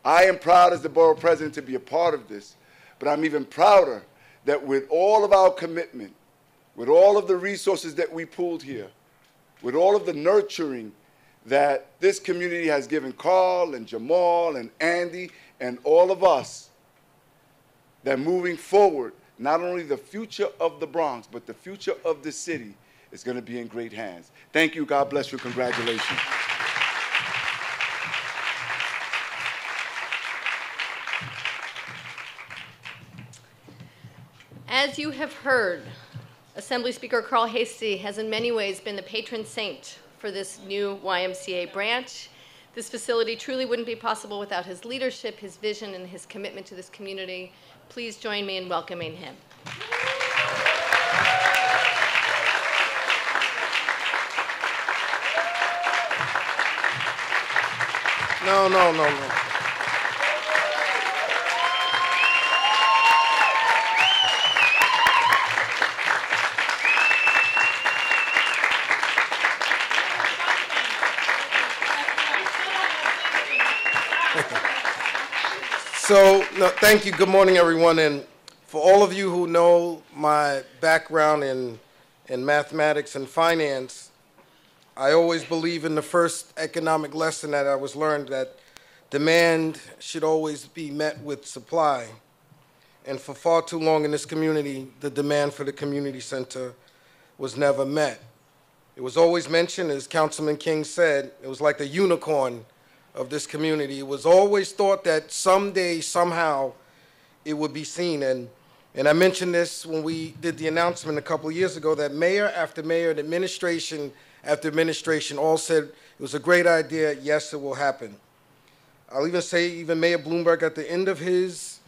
I am proud as the borough president to be a part of this, but I'm even prouder that with all of our commitment, with all of the resources that we pooled here, with all of the nurturing that this community has given Carl and Jamal and Andy and all of us, that moving forward, not only the future of the Bronx, but the future of the city is going to be in great hands. Thank you. God bless you. Congratulations. As you have heard, Assembly Speaker Carl Hastie has in many ways been the patron saint for this new YMCA branch. This facility truly wouldn't be possible without his leadership, his vision, and his commitment to this community. Please join me in welcoming him. No. Thank you. Good morning, everyone. And for all of you who know my background in mathematics and finance, I always believe in the first economic lesson that I was learned, that demand should always be met with supply. And for far too long in this community, the demand for the community center was never met. It was always mentioned, as Councilman King said, it was like the unicorn of this community. It was always thought that someday, somehow, it would be seen. And I mentioned this when we did the announcement a couple of years ago, that mayor after mayor and administration after administration all said it was a great idea, yes, it will happen. I'll even say even Mayor Bloomberg at the end of his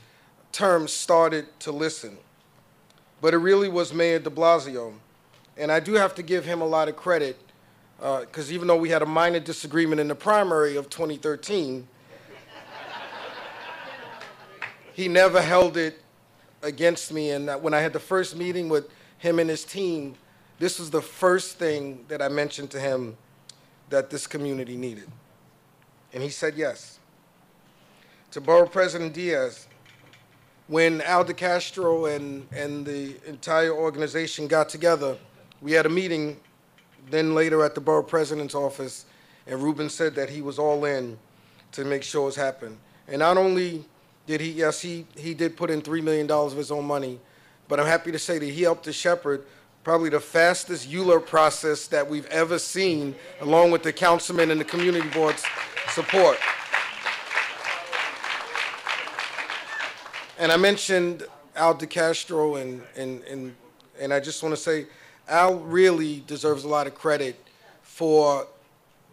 term started to listen. But it really was Mayor de Blasio. And I do have to give him a lot of credit, because even though we had a minor disagreement in the primary of 2013, he never held it against me. And when I had the first meeting with him and his team, this was the first thing that I mentioned to him that this community needed. And he said yes. To Borough President Diaz, when Al DeCastro and the entire organization got together, we had a meeting then later at the borough president's office, and Ruben said that he was all in to make sure it happened. And not only did he, yes, he did put in $3 million of his own money, but I'm happy to say that he helped to shepherd probably the fastest ULURP process that we've ever seen, along with the councilmen and the community board's support. And I mentioned Al DeCastro, and I just want to say, Al really deserves a lot of credit for,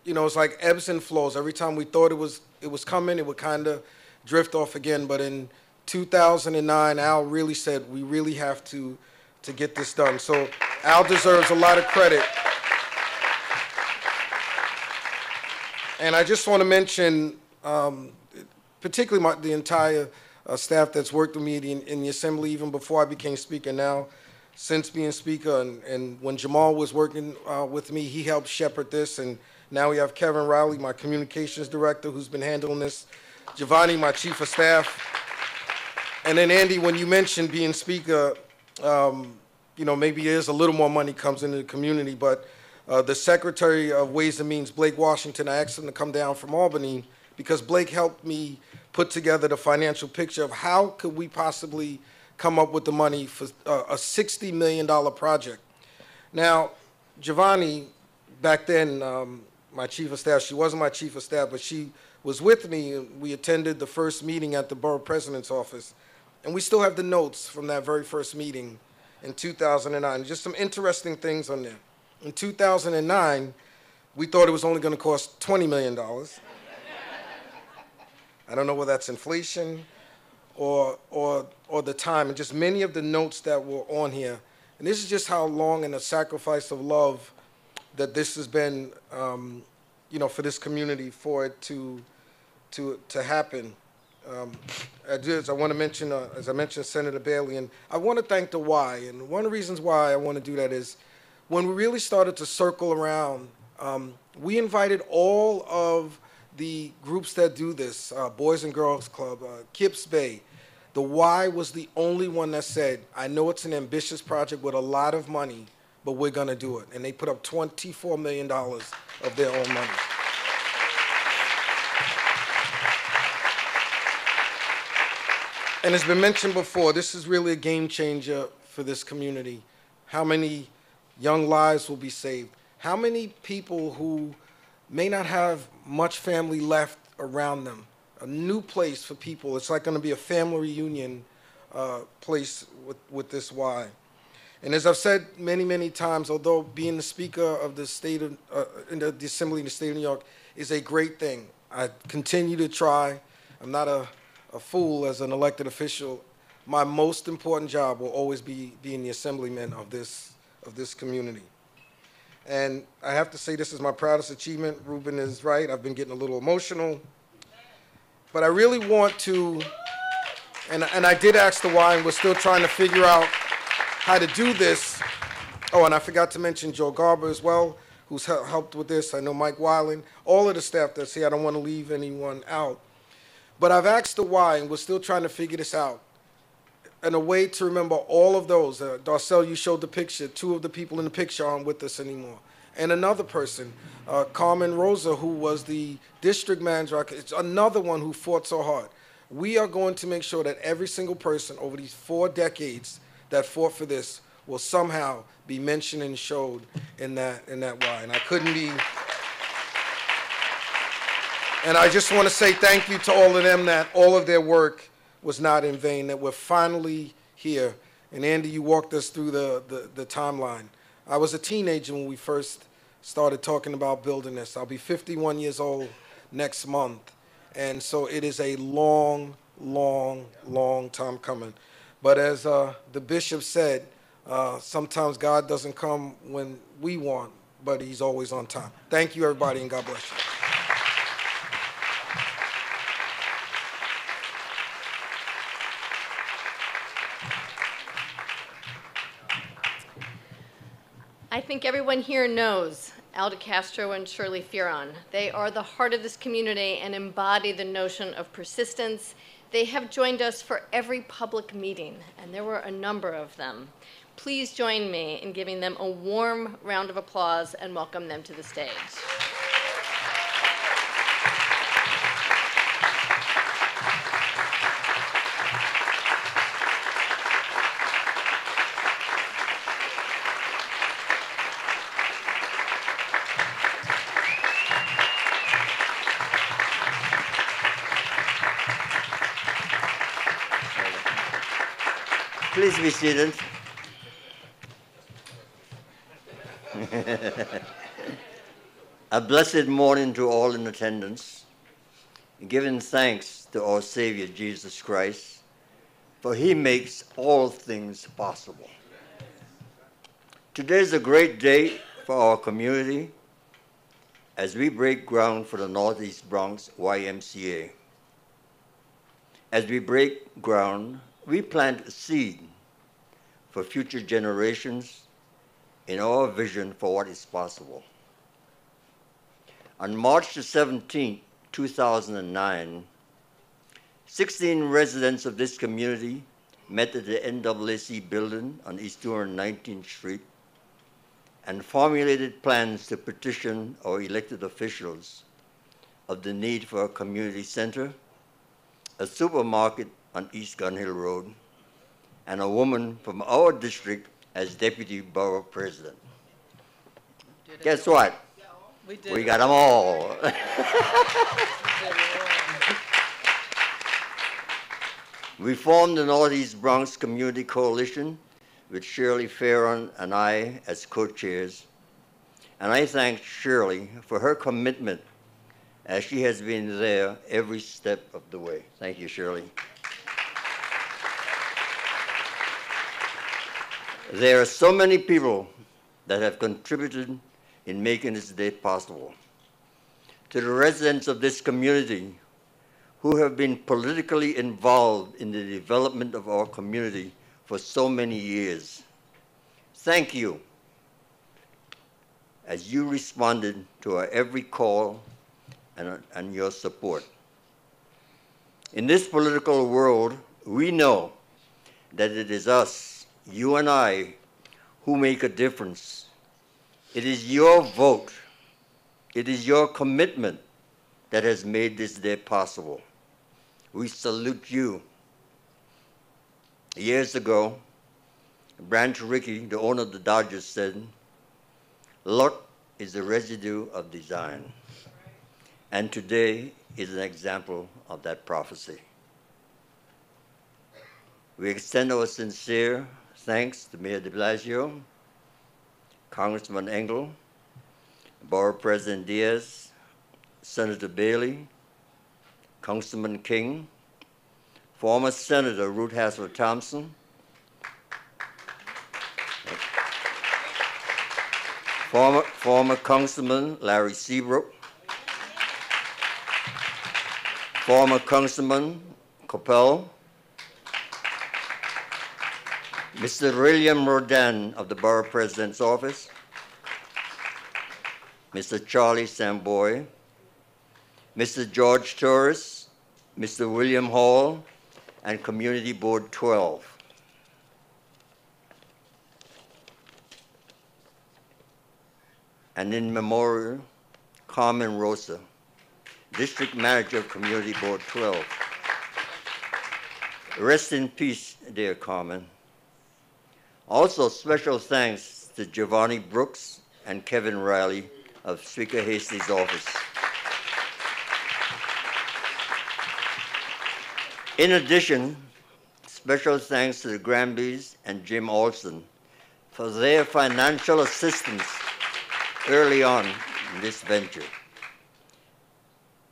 it's like ebbs and flows. Every time we thought it was coming, it would kind of drift off again. But in 2009, Al really said, we really have to get this done. So Al deserves a lot of credit. And I just want to mention, particularly the entire staff that's worked with me in the assembly, even before I became speaker, now since being speaker, and when Jamal was working with me, he helped shepherd this, and now we have Kevin Rowley, my communications director, who's been handling this, Giovanni, my chief of staff, and then Andy, when you mentioned being speaker, maybe there's a little more money comes into the community, but the Secretary of Ways and Means, Blake Washington, I asked him to come down from Albany because Blake helped me put together the financial picture of how could we possibly come up with the money for a $60 million project. Now, Giovanni, back then, my chief of staff, she wasn't my chief of staff, but she was with me. And we attended the first meeting at the borough president's office. And we still have the notes from that very first meeting in 2009. Just some interesting things on there. In 2009, we thought it was only going to cost $20 million. I don't know whether that's inflation or the time, and just many of the notes that were on here. And this is just how long and a sacrifice of love that this has been, you know, for this community, for it to happen. I want to mention, as I mentioned, Senator Bailey, and I want to thank the Y. And one of the reasons why I want to do that is when we really started to circle around, we invited all of the groups that do this, Boys and Girls Club, Kips Bay. The Y was the only one that said, I know it's an ambitious project with a lot of money, but we're going to do it. And they put up $24 million of their own money. And it's been mentioned before, this is really a game changer for this community. How many young lives will be saved? How many people who may not have much family left around them? A new place for people. It's like going to be a family reunion place with this Y. And as I've said many, many times, although being the Speaker of the state of, in the Assembly in the state of New York is a great thing, I continue to try. I'm not a fool as an elected official. My most important job will always be being the assemblyman of this community. And I have to say this is my proudest achievement. Ruben is right. I've been getting a little emotional. But I really want to, and I did ask the Y, and we're still trying to figure out how to do this. Oh, and I forgot to mention Joe Garber as well, who's helped with this. I know Mike Weiland, all of the staff that's here. I don't want to leave anyone out. But I've asked the Y, and we're still trying to figure this out, and a way to remember all of those. Darcel, you showed the picture. Two of the people in the picture aren't with us anymore. And another person, Carmen Rosa, who was the district manager, it's another one who fought so hard. We are going to make sure that every single person over these 4 decades that fought for this will somehow be mentioned and showed in that Y. And I couldn't be. And I just want to say thank you to all of them, that all of their work was not in vain, that we're finally here. And Andy, you walked us through the timeline. I was a teenager when we first started talking about building this. I'll be 51 years old next month. And so it is a long, long, long time coming. But as the bishop said, sometimes God doesn't come when we want, but he's always on time. Thank you, everybody, and God bless you. I think everyone here knows Alda Castro and Shirley Fearon. They are the heart of this community and embody the notion of persistence. They have joined us for every public meeting, and there were a number of them. Please join me in giving them a warm round of applause and welcome them to the stage. Please be seated. A blessed morning to all in attendance, giving thanks to our Savior Jesus Christ, for he makes all things possible. Today is a great day for our community as we break ground for the Northeast Bronx YMCA. As we break ground, we plant a seed for future generations in our vision for what is possible. On March the 17th, 2009, 16 residents of this community met at the NAAC building on East 219th Street and formulated plans to petition our elected officials of the need for a community center, a supermarket on East Gun Hill Road, and a woman from our district as deputy borough president. Guess what? We got them all. We formed the Northeast Bronx Community Coalition with Shirley Farron and I as co-chairs. And I thank Shirley for her commitment as she has been there every step of the way. Thank you, Shirley. There are so many people that have contributed in making this day possible. To the residents of this community who have been politically involved in the development of our community for so many years, thank you as you responded to our every call and your support. In this political world, we know that it is us, you and I, who make a difference. It is your vote, it is your commitment that has made this day possible. We salute you. Years ago, Branch Rickey, the owner of the Dodgers, said, "Luck is the residue of design." And today is an example of that prophecy. We extend our sincere thanks to Mayor de Blasio, Congressman Engel, Borough President Diaz, Senator Bailey, Councilman King, former Senator Ruth Hassler Thompson, former Councilman Larry Seabrook, former Councilman Coppell, Mr. William Rodan of the Borough President's Office, Mr. Charlie Samboy, Mr. George Torres, Mr. William Hall, and Community Board 12. And in memorial, Carmen Rosa, District Manager of Community Board 12. Rest in peace, dear Carmen. Also, special thanks to Giovanni Brooks and Kevin Riley of Speaker Hastie's office. In addition, special thanks to the Granbys and Jim Olson for their financial assistance early on in this venture.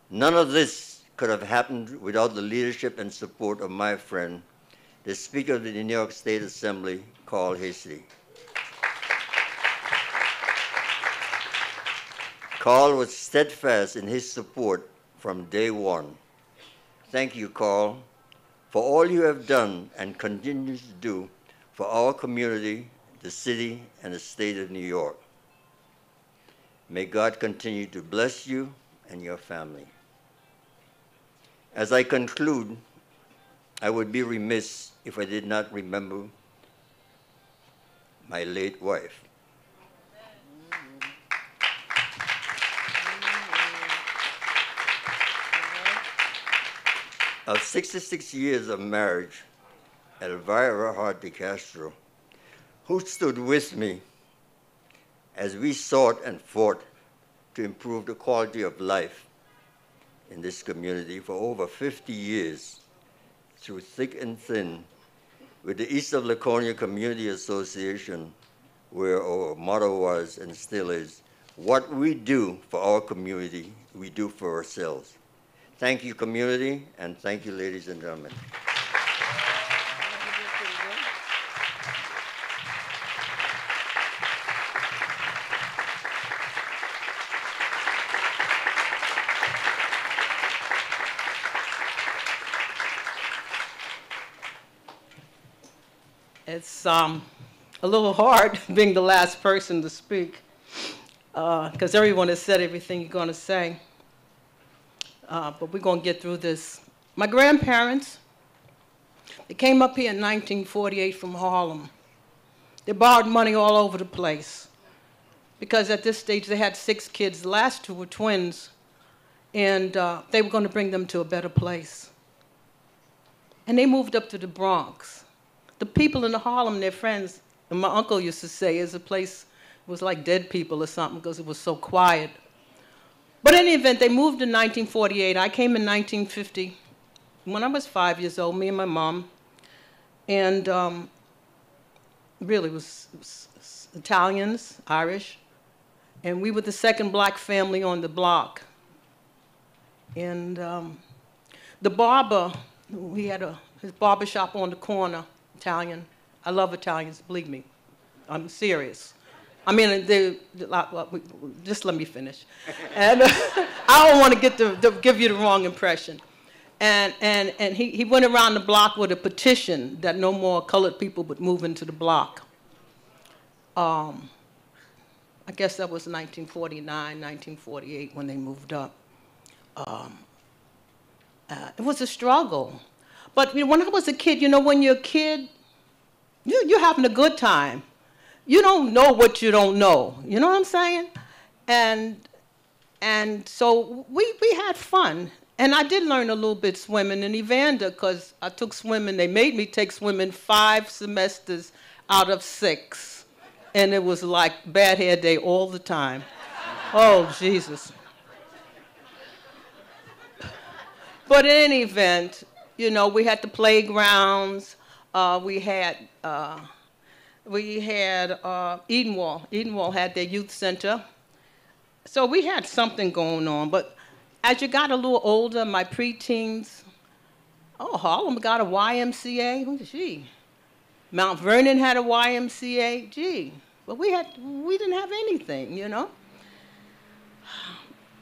None of this could have happened without the leadership and support of my friend, the Speaker of the New York State Assembly, Carl Hastie. Carl was steadfast in his support from day one. Thank you, Carl, for all you have done and continue to do for our community, the city, and the state of New York. May God continue to bless you and your family. As I conclude, I would be remiss if I did not remember my late wife. Of 66 years of marriage, Elvira Hart de Castro, who stood with me as we sought and fought to improve the quality of life in this community for over 50 years, through thick and thin, with the East of Laconia Community Association, where our motto was and still is, what we do for our community, we do for ourselves. Thank you, community, and thank you, ladies and gentlemen. It's a little hard being the last person to speak because everyone has said everything you're going to say. But we're going to get through this. My grandparents, they came up here in 1948 from Harlem. They borrowed money all over the place because at this stage they had 6 kids. The last 2 were twins, and they were going to bring them to a better place. And they moved up to the Bronx. The people in the Harlem, their friends, and my uncle used to say, is a place, it was like dead people or something because it was so quiet. But in any event, they moved in 1948. I came in 1950 when I was 5 years old, me and my mom. And really it was Italians, Irish. And we were the second black family on the block. And the barber, we had his barber shop on the corner, Italian. I love Italians, believe me. I'm serious. I mean, just let me finish. And I don't want to give you the wrong impression. And he went around the block with a petition that no more colored people would move into the block. I guess that was 1949, 1948 when they moved up. It was a struggle. But when I was a kid, you know, when you're a kid, you're having a good time. You don't know what you don't know. You know what I'm saying? And so we had fun. And I did learn a little bit swimming in Evander because I took swimming. They made me take swimming 5 semesters out of 6. And it was like bad hair day all the time. Oh, Jesus. But in any event, you know, we had the playgrounds. We had Edenwald. Edenwald had their youth center. So we had something going on. But as you got a little older, my preteens, oh, Harlem got a YMCA. Gee. Mount Vernon had a YMCA. Gee. But we didn't have anything, you know.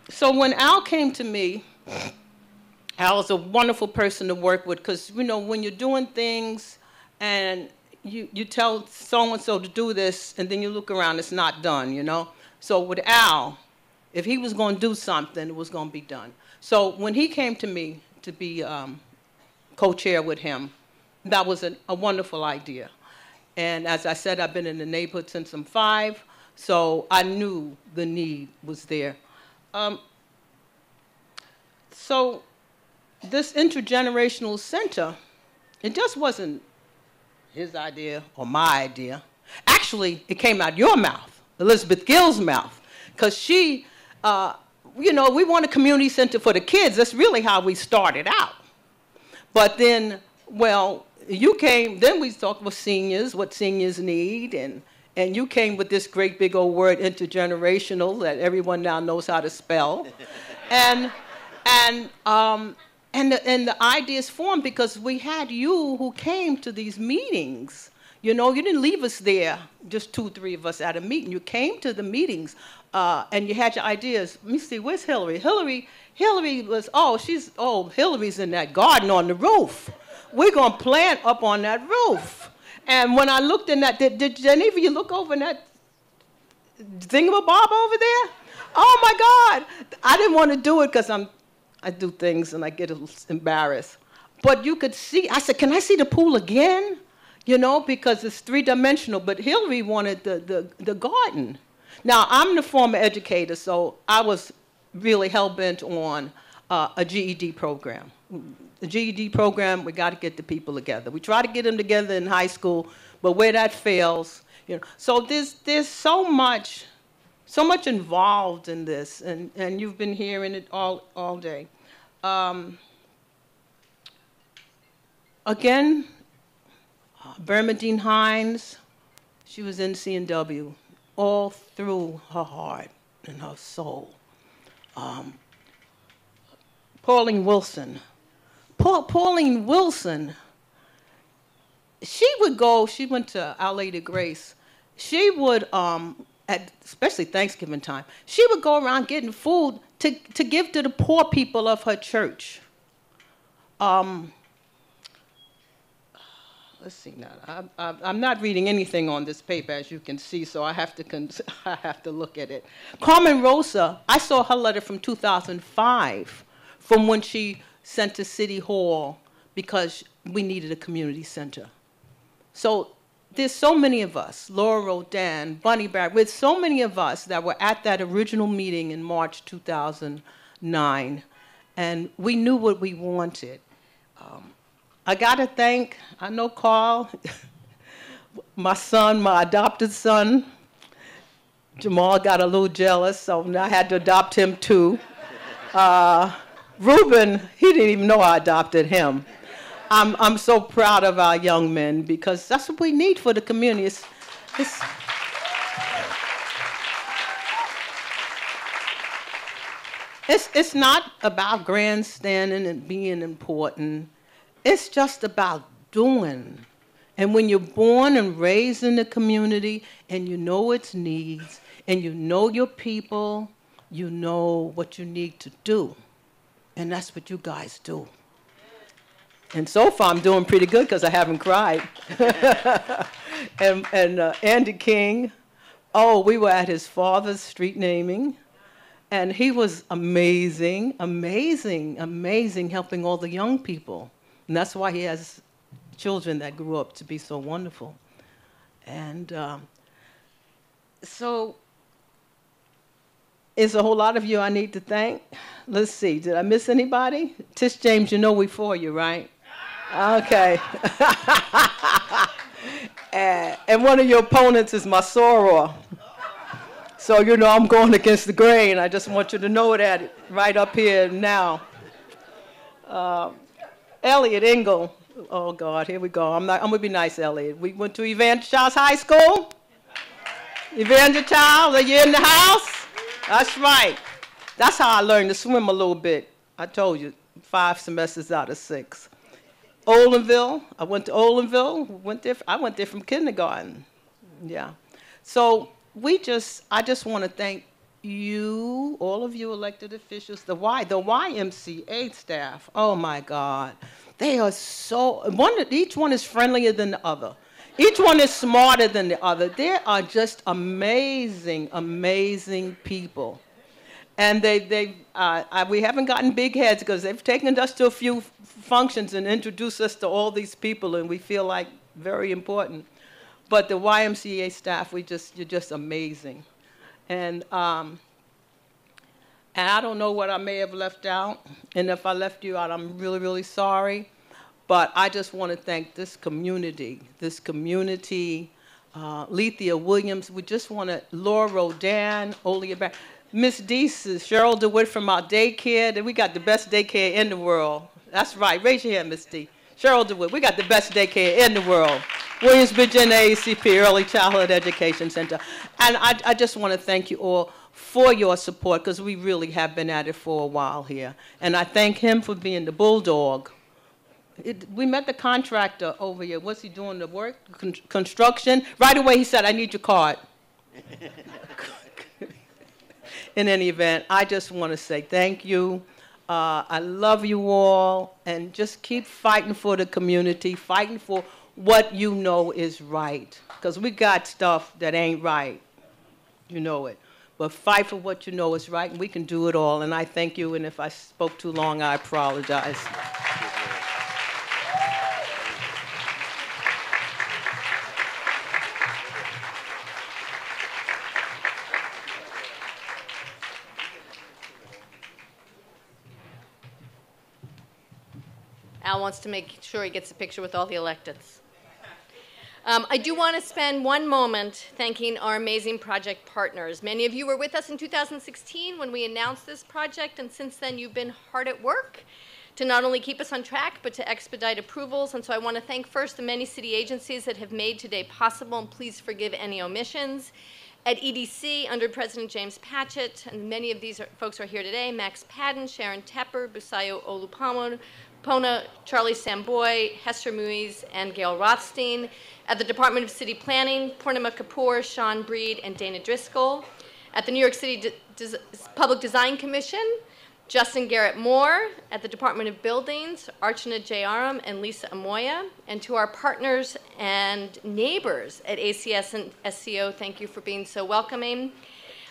So when Al came to me, Al was a wonderful person to work with because, you know, when you're doing things and you tell so-and-so to do this and then you look around, it's not done, you know. So with Al, if he was going to do something, it was going to be done. So when he came to me to be co-chair with him, that was a wonderful idea. And as I said, I've been in the neighborhood since I'm 5, so I knew the need was there. So this intergenerational center, it just wasn't his idea or my idea. Actually, it came out your mouth, Elizabeth Gill's mouth, because she, you know, we want a community center for the kids. That's really how we started out. But then, well, you came, then we talked with seniors, what seniors need, and you came with this great big old word, intergenerational, that everyone now knows how to spell. And the ideas formed because we had you who came to these meetings. You know, you didn't leave us there, just 2 or 3 of us at a meeting. You came to the meetings and you had your ideas. Let me see, where's Hillary? Hillary was, Hillary's in that garden on the roof. We're going to plant up on that roof. And when I looked in that, did any of you look over in that thingamabob over there? Oh my God. I didn't want to do it because I do things and I get a little embarrassed. But you could see, I said, can I see the pool again? You know, because it's 3-dimensional, but Hillary wanted the garden. Now, I'm the former educator, so I was really hell-bent on a GED program. The GED program, we got to get the people together. We try to get them together in high school, but where that fails, you know. So there's so much involved in this, and you've been hearing it all day. Again, Bernadine Hines, she was in C&W all through her heart and her soul. Pauline Wilson. Pauline Wilson, she went to Our Lady of Grace. She would, especially Thanksgiving time, she would go around getting food to give to the poor people of her church. Let's see now. I'm not reading anything on this paper, as you can see, so I have to look at it. Carmen Rosa, I saw her letter from 2005, from when she sent to City Hall because we needed a community center. So there's so many of us, Laura Rodin, Bunny Barrett, with so many of us that were at that original meeting in March 2009, and we knew what we wanted. I gotta thank, I know Carl, my son, my adopted son. Jamal got a little jealous, so I had to adopt him too. Reuben, he didn't even know I adopted him. I'm so proud of our young men because that's what we need for the community. It's not about grandstanding and being important. It's just about doing. And when you're born and raised in the community and you know its needs and you know your people, you know what you need to do. And that's what you guys do. And so far, I'm doing pretty good because I haven't cried. and Andy King, oh, we were at his father's street naming. And he was amazing, amazing, amazing helping all the young people. And that's why he has children that grew up to be so wonderful. And so it's a whole lot of you I need to thank. Let's see, did I miss anybody? Tish James, you know we for you, right? Okay. And one of your opponents is my soror. So, you know, I'm going against the grain. I just want you to know that right up here now. Elliot Engel. Oh, God, here we go. I'm going to be nice, Elliot. We went to Evangelist Child's High School. Evangelist Child, are you in the house? That's right. That's how I learned to swim a little bit. I told you, 5 semesters out of 6. Olinville. I went to Olinville. I went there from kindergarten. Yeah. So I just want to thank you, all of you elected officials, the YMCA staff. Oh my God, they are each one is friendlier than the other. Each one is smarter than the other. They are just amazing, amazing people. And we haven't gotten big heads because they've taken us to a few functions and introduced us to all these people, and we feel like very important. But the YMCA staff, you're just amazing. And I don't know what I may have left out. And if I left you out, I'm really, really sorry. But I just want to thank this community, Lethea Williams. We just want to, Laura Rodan, Olia, Miss Deese, Cheryl DeWitt from our daycare. We got the best daycare in the world. That's right. Raise your hand, Miss D. Cheryl DeWitt. We got the best daycare in the world. Williams-Bridge AACP, Early Childhood Education Center. And I just want to thank you all for your support because we really have been at it for a while here. And I thank him for being the bulldog. We met the contractor over here. What's he doing, the work? Construction. Right away he said, I need your card. In any event, I just want to say thank you. I love you all. And just keep fighting for the community, fighting for what you know is right. Because we got stuff that ain't right. You know it. But fight for what you know is right, and we can do it all. And I thank you, and if I spoke too long, I apologize. Al wants to make sure he gets a picture with all the electeds. I do want to spend one moment thanking our amazing project partners. Many of you were with us in 2016 when we announced this project, and since then you've been hard at work to not only keep us on track, but to expedite approvals. And so I want to thank first the many city agencies that have made today possible, and please forgive any omissions. At EDC, under President James Patchett, and many of these folks are here today, Max Padden, Sharon Tepper, Busayo Olupamo, Pona, Charlie Samboy, Hester Muiz, and Gail Rothstein. At the Department of City Planning, Purnima Kapoor, Sean Breed, and Dana Driscoll. At the New York City Public Design Commission, Justin Garrett Moore. At the Department of Buildings, Archana Jayaram and Lisa Amoya. And to our partners and neighbors at ACS and SCO, thank you for being so welcoming.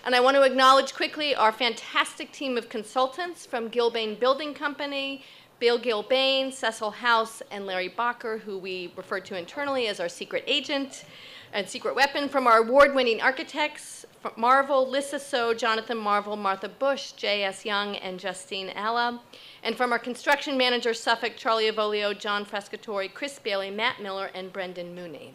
And I want to acknowledge quickly our fantastic team of consultants from Gilbane Building Company, Bill Gilbane, Cecil House, and Larry Bacher, who we refer to internally as our secret agent and secret weapon, from our award-winning architects, from Marvel, Lissa So, Jonathan Marvel, Martha Bush, J.S. Young, and Justine Alla, and from our construction manager, Suffolk, Charlie Avolio, John Frescatori, Chris Bailey, Matt Miller, and Brendan Mooney.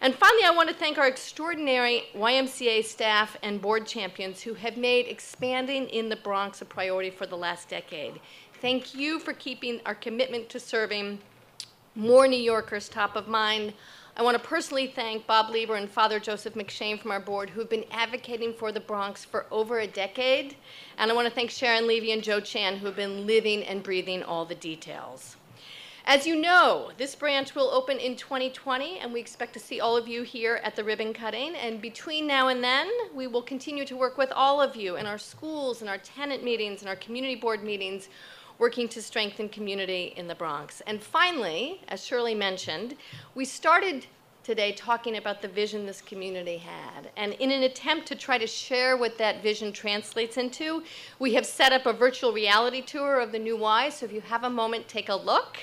And finally, I want to thank our extraordinary YMCA staff and board champions who have made expanding in the Bronx a priority for the last decade. Thank you for keeping our commitment to serving more New Yorkers top of mind. I want to personally thank Bob Lieber and Father Joseph McShane from our board who have been advocating for the Bronx for over a decade. And I want to thank Sharon Levy and Joe Chan who have been living and breathing all the details. As you know, this branch will open in 2020, and we expect to see all of you here at the ribbon cutting. And between now and then, we will continue to work with all of you in our schools, in our tenant meetings, in our community board meetings, working to strengthen community in the Bronx. And finally, as Shirley mentioned, we started today talking about the vision this community had. And in an attempt to try to share what that vision translates into, we have set up a virtual reality tour of the new Y, so if you have a moment, take a look.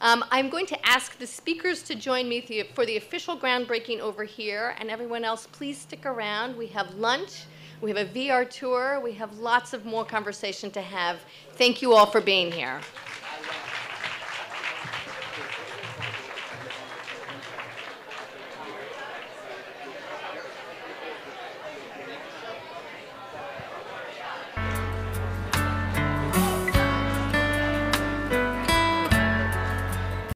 I'm going to ask the speakers to join me for the official groundbreaking over here, and everyone else, please stick around. We have lunch, we have a VR tour, we have lots of more conversation to have. Thank you all for being here.